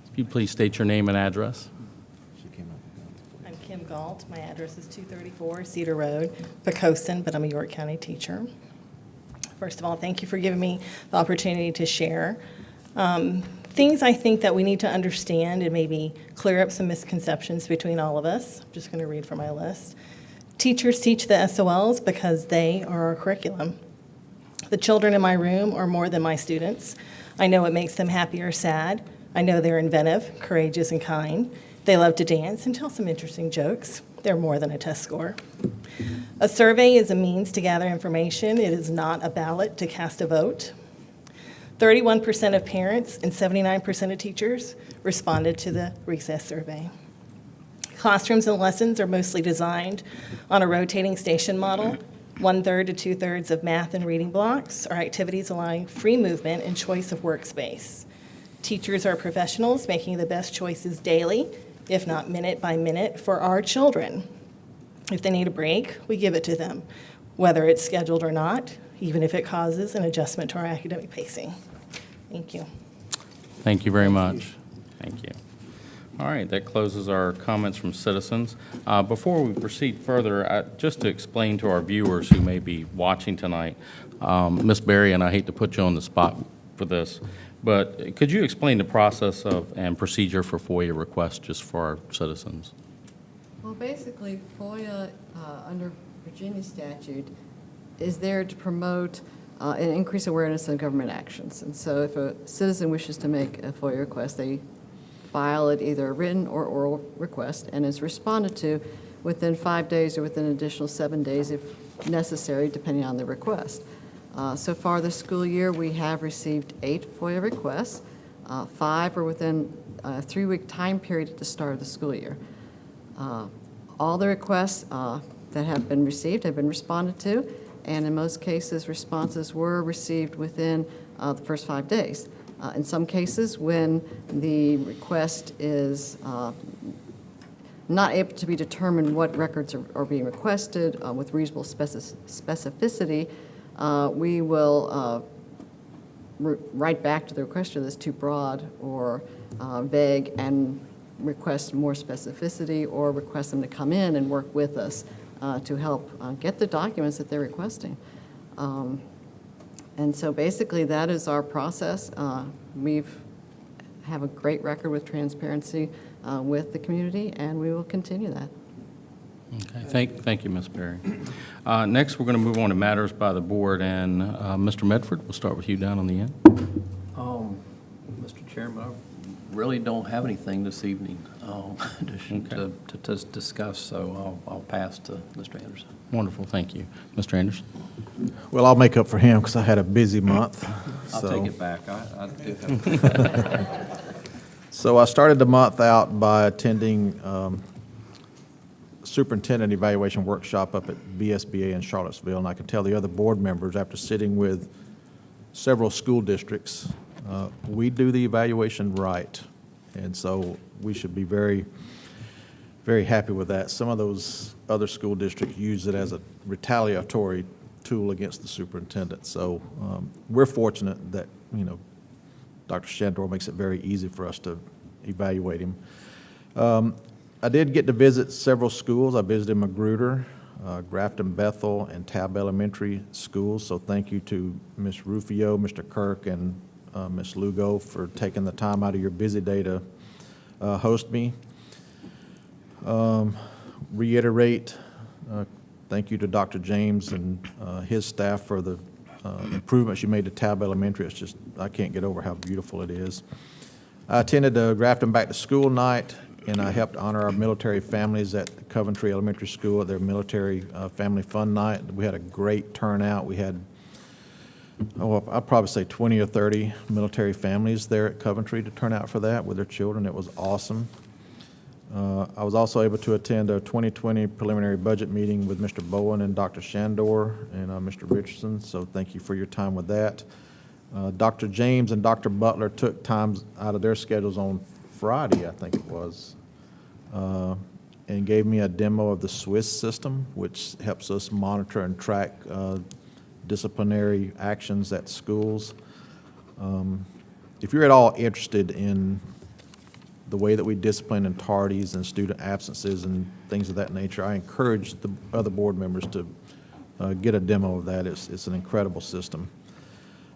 If you'd please state your name and address. She came Gault. My address is 234 Cedar Road, Pocosin, but I'm a York County teacher. First of all, thank you for giving me the opportunity to share. Things I think that we need to understand and maybe clear up some misconceptions between all of us. I'm just going to read from my list. Teachers teach the SOLs because they are our curriculum. The children in my room are more than my students. I know what makes them happy or sad. I know they're inventive, courageous, and kind. They love to dance and tell some interesting jokes. They're more than a test score. A survey is a means to gather information. It is not a ballot to cast a vote. 31% of parents and 79% of teachers responded to the recess survey. Classrooms and lessons are mostly designed on a rotating station model. 1/3 to 2/3 of math and reading blocks are activities allowing free movement and choice of workspace. Teachers are professionals making the best choices daily, if not minute by minute, for our children. If they need a break, we give it to them, whether it's scheduled or not, even if it causes an adjustment to our academic pacing. Thank you. Thank you very much. Thank you. All right, that closes our comments from citizens. Before we proceed further, just to explain to our viewers who may be watching tonight, Ms. Berry, and I hate to put you on the spot for this, but could you explain the process of and procedure for FOIA requests just for our citizens? Well, basically, FOIA, under Virginia statute, is there to promote and increase awareness of government actions. And so if a citizen wishes to make a FOIA request, they file it either a written or oral request and is responded to within 5 days or within an additional 7 days if necessary, depending on the request. So far this school year, we have received 8 FOIA requests. 5 are within a 3-week time period at the start of the school year. All the requests that have been received have been responded to, and in most cases, responses were received within the first 5 days. In some cases, when the request is not able to be determined what records are being requested with reasonable specificity, we will write back to the requester that's too broad or vague and request more specificity or request them to come in and work with us to help get the documents that they're requesting. And so basically that is our process. We have a great record with transparency with the community, and we will continue that. Okay, thank you, Ms. Berry. Next, we're going to move on to matters by the board, and Mr. Medford, we'll start with you down on the end. Mr. Chairman, I really don't have anything this evening to discuss, so I'll pass to Mr. Anderson. Wonderful, thank you. Mr. Anderson? Well, I'll make up for him because I had a busy month. I'll take it back. I do have. So I started the month out by attending superintendent evaluation workshop up at VSBA in Charlottesville, and I can tell the other board members, after sitting with several school districts, we do the evaluation right, and so we should be very, very happy with that. Some of those other school districts use it as a retaliatory tool against the superintendent, so we're fortunate that, you know, Dr. Shandor makes it very easy for us to evaluate him. I did get to visit several schools. I visited Magruder, Grafton Bethel, and Tabb Elementary schools, so thank you to Ms. Rufio, Mr. Kirk, and Ms. Lugo for taking the time out of your busy day to host me. Reiterate, thank you to Dr. James and his staff for the improvements you made to Tabb Elementary. It's just, I can't get over how beautiful it is. I attended the Grafton Back to School night, and I helped honor our military families at Coventry Elementary School at their military family fun night. We had a great turnout. We had, I'd probably say 20 or 30 military families there at Coventry to turn out for that with their children. It was awesome. I was also able to attend a 2020 preliminary budget meeting with Mr. Bowen and Dr. Shandor and Mr. Richardson, so thank you for your time with that. Dr. James and Dr. Butler took time out of their schedules on Friday, I think it was, and gave me a demo of the Swiss system, which helps us monitor and track disciplinary actions at schools. If you're at all interested in the way that we discipline in tardies and student absences and things of that nature. I encourage the other board members to get a demo of that. It's an incredible system.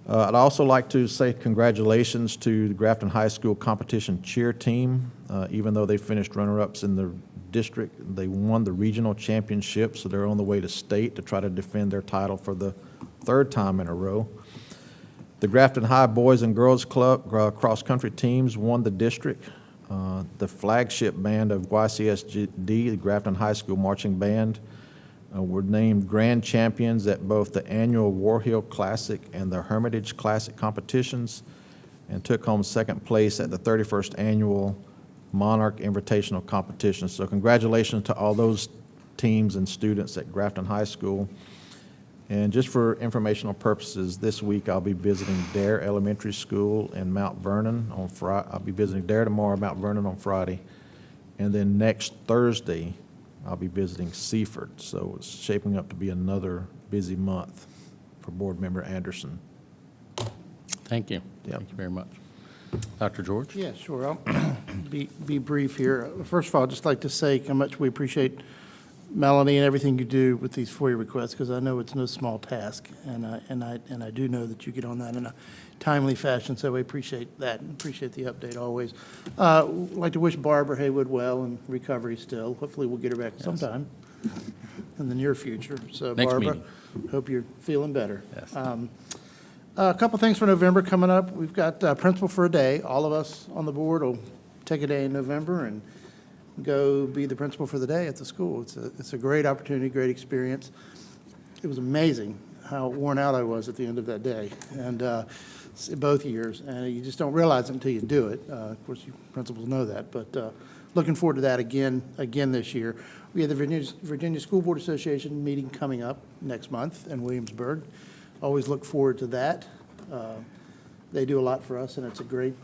I'd also like to say congratulations to the Grafton High School competition cheer team. Even though they finished runner-ups in the district, they won the regional championship, so they're on the way to state to try to defend their title for the third time in a row. The Grafton High Boys and Girls Club cross-country teams won the district. The flagship band of YCSD, the Grafton High School Marching Band, were named grand champions at both the annual War Hill Classic and the Hermitage Classic competitions, and took home second place at the 31st annual Monarch Invitational competition. So congratulations to all those teams and students at Grafton High School. And just for informational purposes, this week I'll be visiting Dare Elementary School in Mount Vernon on Friday. I'll be visiting Dare tomorrow, Mount Vernon on Friday. And then next Thursday, I'll be visiting Seaford. So it's shaping up to be another busy month for Board Member Anderson. Thank you. Yep. Thank you very much. Dr. George? Yeah, sure. I'll be brief here. First of all, I'd just like to say how much we appreciate Melanie and everything you do with these FOIA requests, because I know it's no small task, and I do know that you get on that in a timely fashion, so we appreciate that and appreciate the update always. I'd like to wish Barbara Haywood well in recovery still. Hopefully we'll get her back sometime in the near future. So Next Barbara, meeting. hope you're feeling better. Yes. A couple things for November coming up. We've got Principal for a Day. All of us on the board will take a day in November and go be the principal for the day at the school. It's a great opportunity, great experience. It was amazing how worn out I was at the end of that day, and both years. And you just don't realize it until you do it. Of course, you principals know that, but looking forward to that again this year. We have the Virginia School Board Association meeting coming up next month in Williamsburg. Always look forward to that. They do a lot for us, and it's a great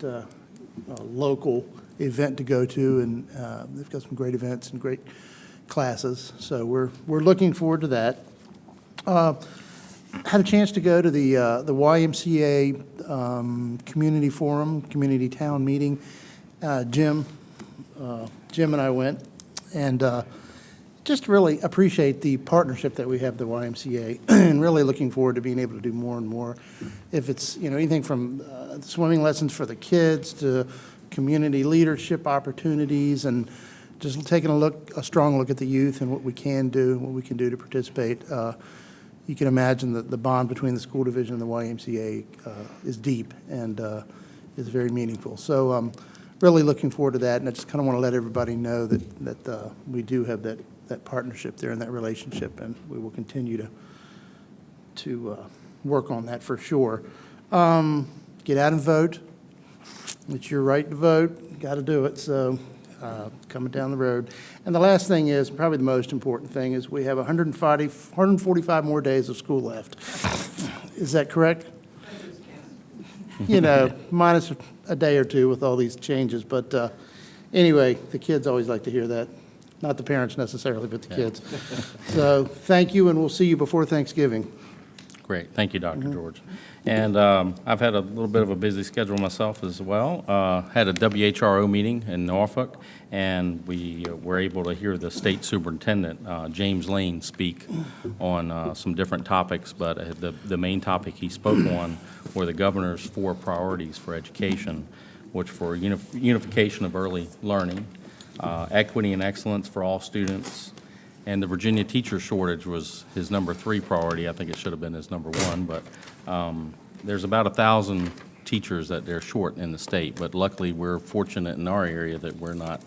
local event to go to, and they've got some great events and great classes. So we're looking forward to that. Had a chance to go to the YMCA community forum, community town meeting. Jim and I went, and just really appreciate the partnership that we have with the YMCA, and really looking forward to being able to do more and more. If it's anything from swimming lessons for the kids to community leadership opportunities, and just taking a strong look at the youth and what we can do to participate. You can imagine that the bond between the school division and the YMCA is deep and is very meaningful. So really looking forward to that, and I just kind of want to let everybody know that we do have that partnership there and that relationship, and we will continue to work on that for sure. Get out and vote. It's your right to vote. Got to do it. So coming down the road. And the last thing is, probably the most important thing, is we have 145 more days of school left. Is that correct? Minus a day or two with all these changes. But anyway, the kids always like to hear that. Not the parents necessarily, but the kids. So thank you, and we'll see you before Thanksgiving. Great. Thank you, Dr. George. And I've had a little bit of a busy schedule myself as well. Had a WHRO meeting in Norfolk, and we were able to hear the state superintendent, James Lane, speak on some different topics, but the main topic he spoke on were the governor's 4 priorities for education, which for unification of early learning, equity and excellence for all students, and the Virginia teacher shortage was his number 3 priority. I think it should have been his number 1, but there's about 1,000 teachers that they're short in the state, but luckily we're fortunate in our area that we're not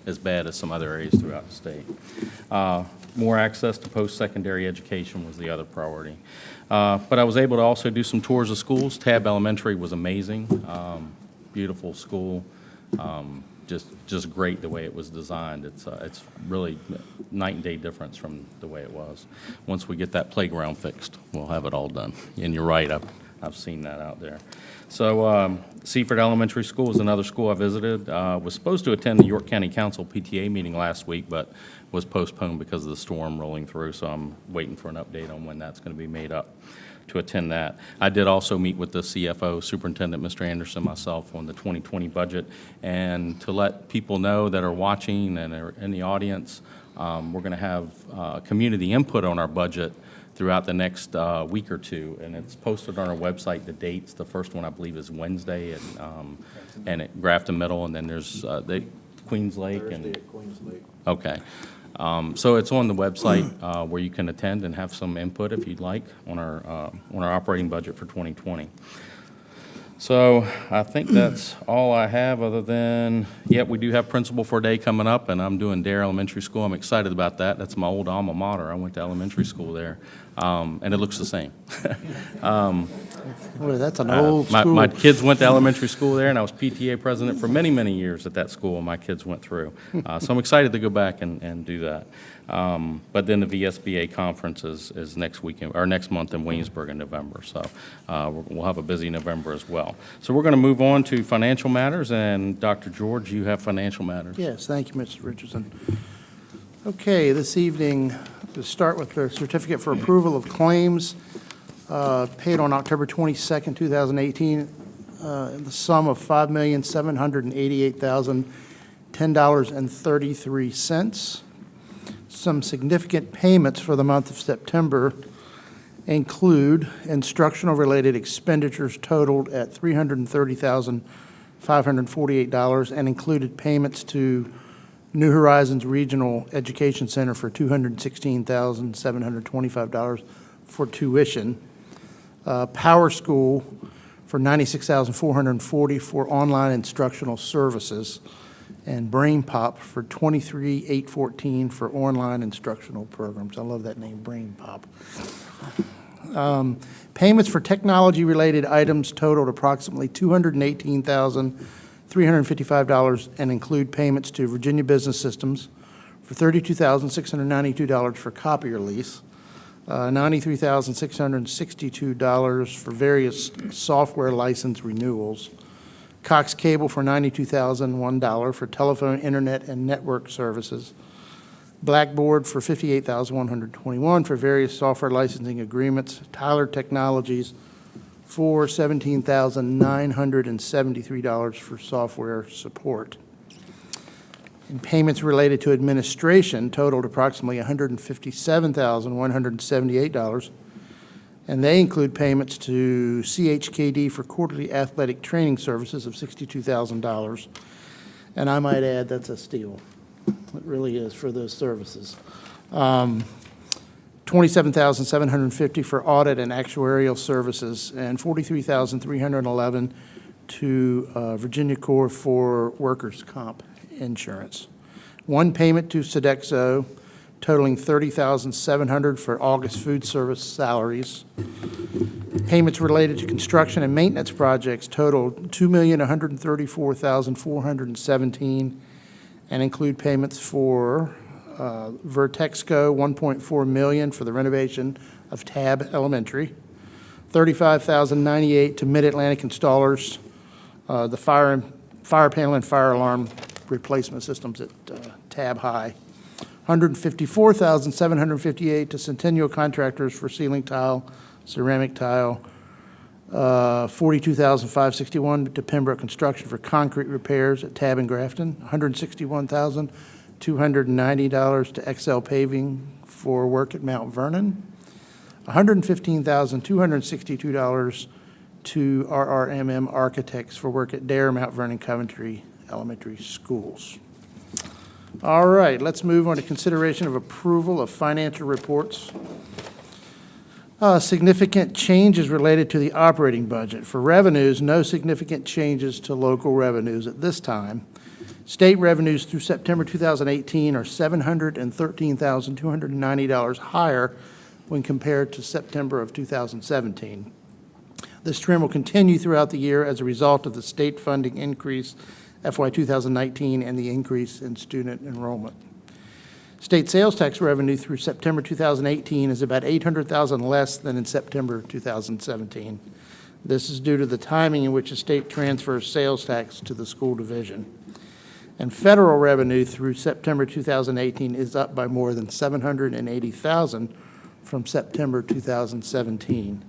as bad as some other areas throughout the state. More access to post-secondary education was the other priority. But I was able to also do some tours of schools. Tabb Elementary was amazing, beautiful school. Just great the way it was designed. It's really night and day difference from the way it was. Once we get that playground fixed, we'll have it all done. And you're right, I've seen that out there. So Seaford Elementary School is another school I visited. Was supposed to attend the York County Council PTA meeting last week, but was postponed because of the storm rolling through, so I'm waiting for an update on when that's going to be made up. to attend that. I did also meet with the CFO, Superintendent Mr. Anderson, myself, on the 2020 budget, and to let people know that are watching and are in the audience, we're going to have community input on our budget throughout the next week or two, and it's posted on our website, the dates. The first one, I believe, is Wednesday at Grafton Middle, and then there's the Queens Lake. Thursday at Queens Lake. Okay. So it's on the website where you can attend and have some input if you'd like on our operating budget for 2020. So I think that's all I have, other than, we do have Principal for a Day coming up, and I'm doing Dare Elementary School. I'm excited about that. That's my old alma mater. I went to elementary school there, and it looks the same. Boy, that's an old school. My kids went to elementary school there, and I was PTA president for many, many years at that school, and my kids went through. So I'm excited to go back and do that. But then the VSBA conference is next weekend, or next month in Williamsburg in November. So we'll have a busy November as well. So we're going to move on to financial matters, and Dr. George, you have financial matters. Yes, thank you, Mr. Richardson. Okay, this evening, to start with the certificate for approval of claims paid on October 22nd, 2018, in the sum of $5,788,010.33. Some significant payments for the month of September include instructional-related expenditures totaled at $330,548 and included payments to New Horizons Regional Education Center for $216,725 for tuition, Power School for $96,440 for online instructional services, and Brain Pop for $23,814 for online instructional programs. I love that name, Brain Pop. Payments for technology-related items totaled approximately $218,355 and include payments to Virginia Business Systems for $32,692 for copier lease, $93,662 for various software license renewals, Cox Cable for $92,001 for telephone, internet, and network services, Blackboard for $58,121 for various software licensing agreements, Tyler Technologies for $17,973 for software support. And payments related to administration totaled approximately $157,178, and they include payments to CHKD for quarterly athletic training services of $62,000. And I might add, that's a steal. It really is for those services. $27,750 for audit and actuarial services, and $43,311 to Virginia Corps for workers' comp insurance. One payment to Sodexo totaling $30,700 for August food service salaries. Payments related to construction and maintenance projects totaled $2,134,417 and include payments for Vertexco, $1.4 million for the renovation of Tabb Elementary, $35,098 to Mid-Atlantic Installers, the fire panel and fire alarm replacement systems at Tabb High, $154,758 to Centennial Contractors for ceiling tile, ceramic tile, $42,561 to Pembroke Construction for concrete repairs at Tabb and Grafton, $161,290 to XL Paving for work at Mount Vernon, $115,262 to RRMM Architects for work at Dare, Mount Vernon, Coventry Elementary Schools. All right, let's move on to consideration of approval of financial reports. Significant changes related to the operating budget. For revenues, no significant changes to local revenues at this time. State revenues through September 2018 are $713,290 higher when compared to September of 2017. This trend will continue throughout the year as a result of the state funding increase FY 2019 and the increase in student enrollment. State sales tax revenue through September 2018 is about $800,000 less than in September 2017. This is due to the timing in which the state transfers sales tax to the school division. And federal revenue through September 2018 is up by more than $780,000 from September 2017.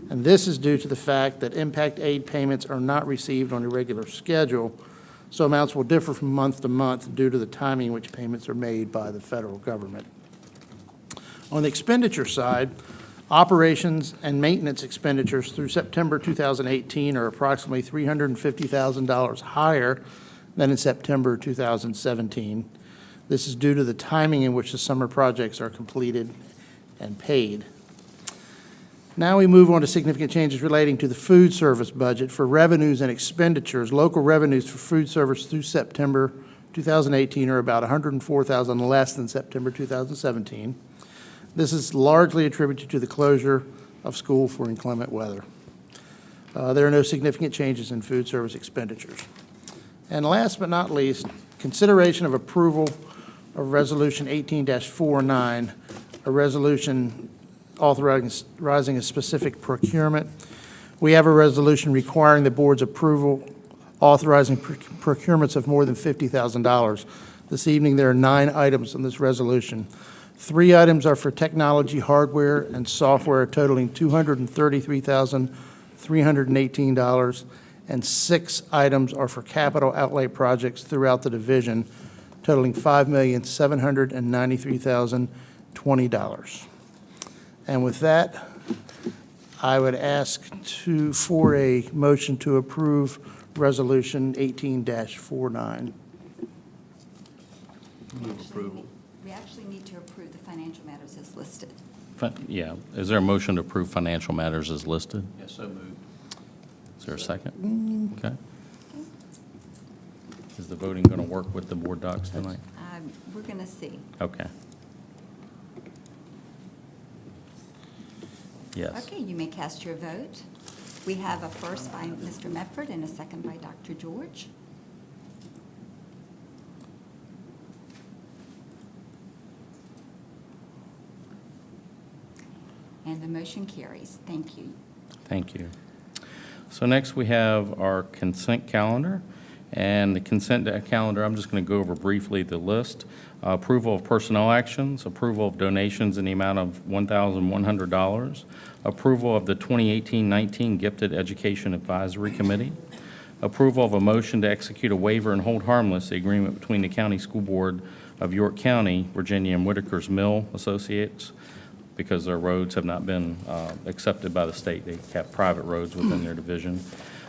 And this is due to the fact that impact aid payments are not received on a regular schedule, so amounts will differ from month to month due to the timing in which payments are made by the federal government. On the expenditure side, operations and maintenance expenditures through September 2018 are approximately $350,000 higher than in September 2017. This is due to the timing in which the summer projects are completed and paid. Now we move on to significant changes relating to the food service budget for revenues and expenditures. Local revenues for food service through September 2018 are about $104,000 less than September 2017. This is largely attributed to the closure of school for inclement weather. There are no significant changes in food service expenditures. And last but not least, consideration of approval of Resolution 18-49, a resolution authorizing a specific procurement. We have a resolution requiring the board's approval authorizing procurements of more than $50,000. This evening, there are 9 items on this resolution. 3 items are for technology, hardware, and software totaling $233,318, and 6 items are for capital outlay projects throughout the division totaling $5,793,020. And with that, I would ask for a motion to approve Resolution 18-49. We actually need to approve the financial matters as listed. Yeah. Is there a motion to approve financial matters as listed? Yes, so moved. Is there a second? Okay. Is the voting going to work with the board docs tonight? We're going to see. Okay. Yes. Okay, you may cast your vote. We have a first by Mr. Medford and a second by Dr. George. And the motion carries. Thank you. Thank you. So next we have our consent calendar. And the consent calendar, I'm just going to go over briefly the list. Approval of personnel actions, approval of donations in the amount of $1,100, approval of the 2018-19 Gifted Education Advisory Committee, approval of a motion to execute a waiver and hold harmless the agreement between the County School Board of York County, Virginia, and Whitaker's Mill Associates, because their roads have not been accepted by the state. They have private roads within their division.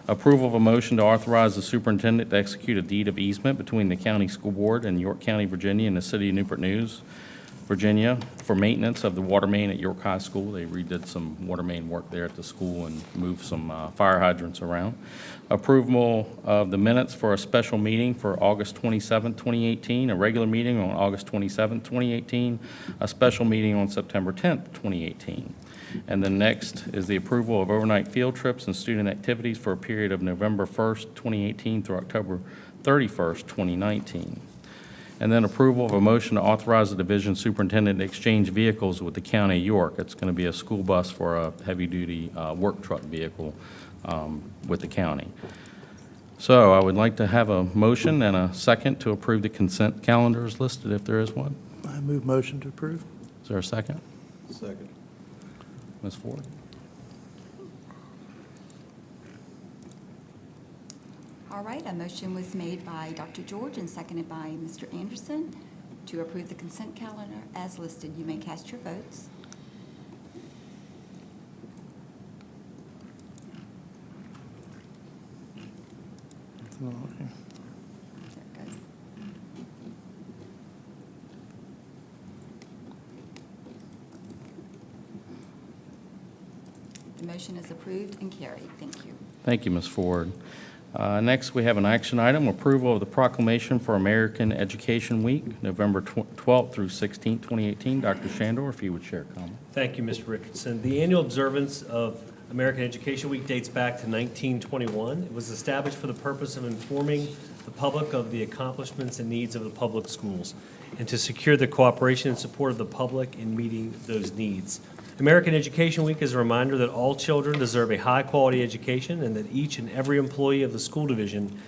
Approval of a motion to authorize the superintendent to execute a deed of easement between the county school board and York County, Virginia, and the city of Newport News, Virginia, for maintenance of the water main at York High School. They redid some water main work there at the school and moved some fire hydrants around. Approval of the minutes for a special meeting for August 27, 2018, a regular meeting on August 27, 2018, a special meeting on September 10, 2018. And then next is the approval of overnight field trips and student activities for a period of November 1st, 2018 through October 31st, 2019. And then approval of a motion to authorize the division superintendent to exchange vehicles with the County of York. It's going to be a school bus for a heavy-duty work truck vehicle with the county. So I would like to have a motion and a second to approve the consent calendar as listed, if there is one. I move motion to approve. Is there a second? Second. Ms. Ford? All right, a motion was made by Dr. George and seconded by Mr. Anderson to approve the consent calendar as listed. You may cast your votes. There it goes. The motion is approved and carried. Thank you. Thank you, Ms. Ford. Next, we have an action item, approval of the proclamation for American Education Week, November 12th through 16th, 2018. Dr. Shandor, if you would share a comment. Thank you, Mr. Richardson. The annual observance of American Education Week dates back to 1921. It was established for the purpose of informing the public of the accomplishments and needs of the public schools and to secure the cooperation and support of the public in meeting those needs. American Education Week is a reminder that all children deserve a high-quality education and that each and every employee of the school division,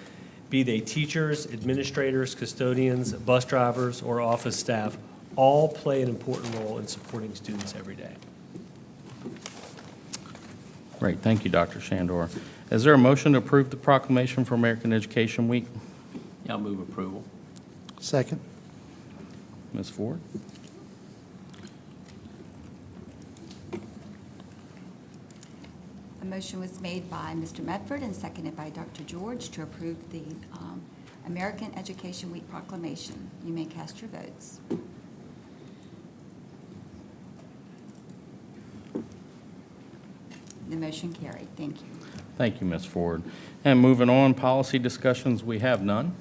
be they teachers, administrators, custodians, bus drivers, or office staff, all play an important role in supporting students every day. Great, thank you, Dr. Shandor. Is there a motion to approve the proclamation for American Education Week? Yeah, I'll move approval. Second. Ms. Ford? A motion was made by Mr. Medford and seconded by Dr. George to approve the American Education Week proclamation. You may cast your votes. The motion carried. Thank you. Thank you, Ms. Ford. And moving on, policy discussions, we have none.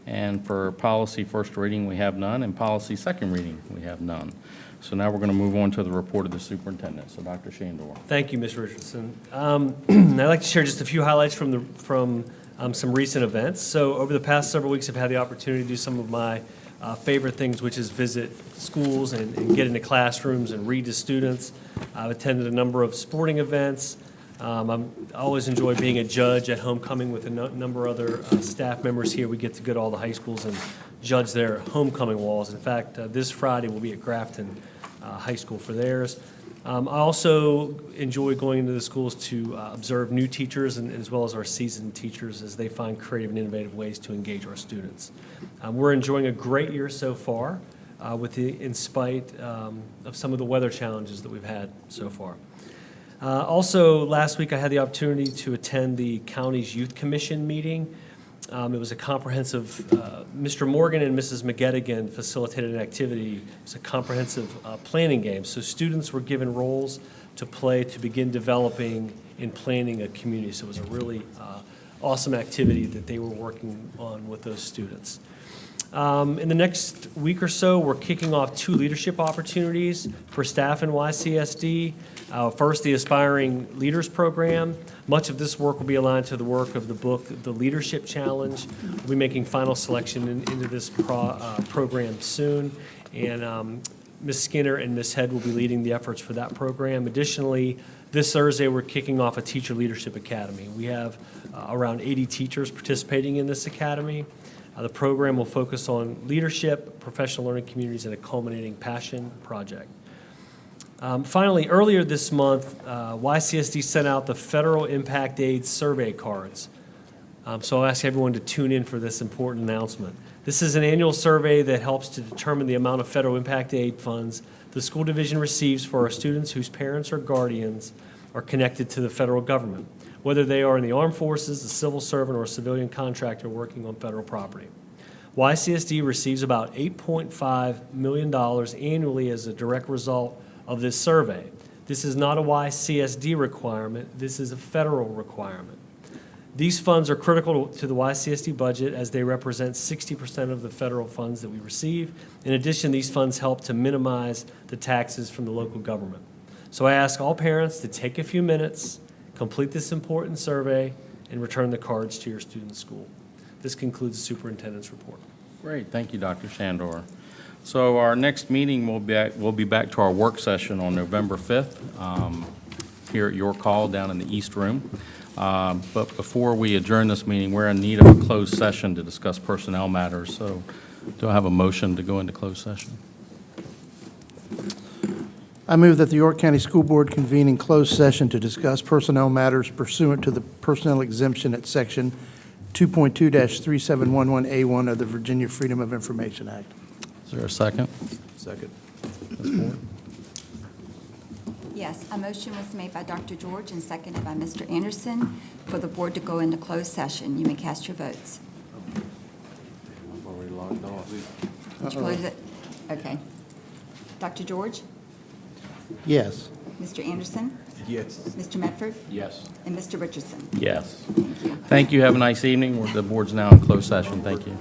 And for policy first reading, we have none. And policy second reading, we have none. So now we're going to move on to the report of the superintendent. So Dr. Shandor. Thank you, Ms. Richardson. I'd like to share just a few highlights from some recent events. So over the past several weeks, I've had the opportunity to do some of my favorite things, which is visit schools and get into classrooms and read to students. I've attended a number of sporting events. I always enjoy being a judge at homecoming with a number of other staff members here. We get to go to all the high schools and judge their homecoming walls. In fact, this Friday we'll be at Grafton High School for theirs. I also enjoy going into the schools to observe new teachers and as well as our seasoned teachers as they find creative and innovative ways to engage our students. We're enjoying a great year so far in spite of some of the weather challenges that we've had so far. Also, last week I had the opportunity to attend the county's Youth Commission meeting. It was a comprehensive, Mr. Morgan and Mrs. McGettigan facilitated an activity. It was a comprehensive planning game. So students were given roles to play to begin developing and planning a community. So it was a really awesome activity that they were working on with those students. In the next week or so, we're kicking off 2 leadership opportunities for staff in YCSD. First, the Aspiring Leaders Program. Much of this work will be aligned to the work of the book, The Leadership Challenge. We'll be making final selection into this program soon. And Ms. Skinner and Ms. Head will be leading the efforts for that program. Additionally, this Thursday, we're kicking off a Teacher Leadership Academy. We have around 80 teachers participating in this academy. The program will focus on leadership, professional learning communities, and a culminating passion project. Finally, earlier this month, YCSD sent out the Federal Impact Aid Survey cards. So I'll ask everyone to tune in for this important announcement. This is an annual survey that helps to determine the amount of federal impact aid funds the school division receives for our students whose parents or guardians are connected to the federal government, whether they are in the armed forces, a civil servant, or a civilian contractor working on federal property. YCSD receives about $8.5 million annually as a direct result of this survey. This is not a YCSD requirement, this is a federal requirement. These funds are critical to the YCSD budget as they represent 60% of the federal funds that we receive. In addition, these funds help to minimize the taxes from the local government. So I ask all parents to take a few minutes, complete this important survey, and return the cards to your student's school. This concludes the superintendent's report. Great, thank you, Dr. Shandor. So our next meeting we'll be back to our work session on November 5th here at York Hall down in the East Room. But before we adjourn this meeting, we're in need of a closed session to discuss personnel matters. So do I have a motion to go into closed session? I move that the York County School Board convene in closed session to discuss personnel matters pursuant to the personnel exemption at Section 2.2-3711A1 of the Virginia Freedom of Information Act. Is there a second? Second. Ms. Ford? Yes, a motion was made by Dr. George and seconded by Mr. Anderson for the board to go into closed session. You may cast your votes. I've already logged off. Did you close it? Okay. Dr. George? Yes. Mr. Anderson? Yes. Mr. Medford? Yes. And Mr. Richardson? Yes. Thank you. Thank you. Have a nice evening. The board's now in closed session. Thank you.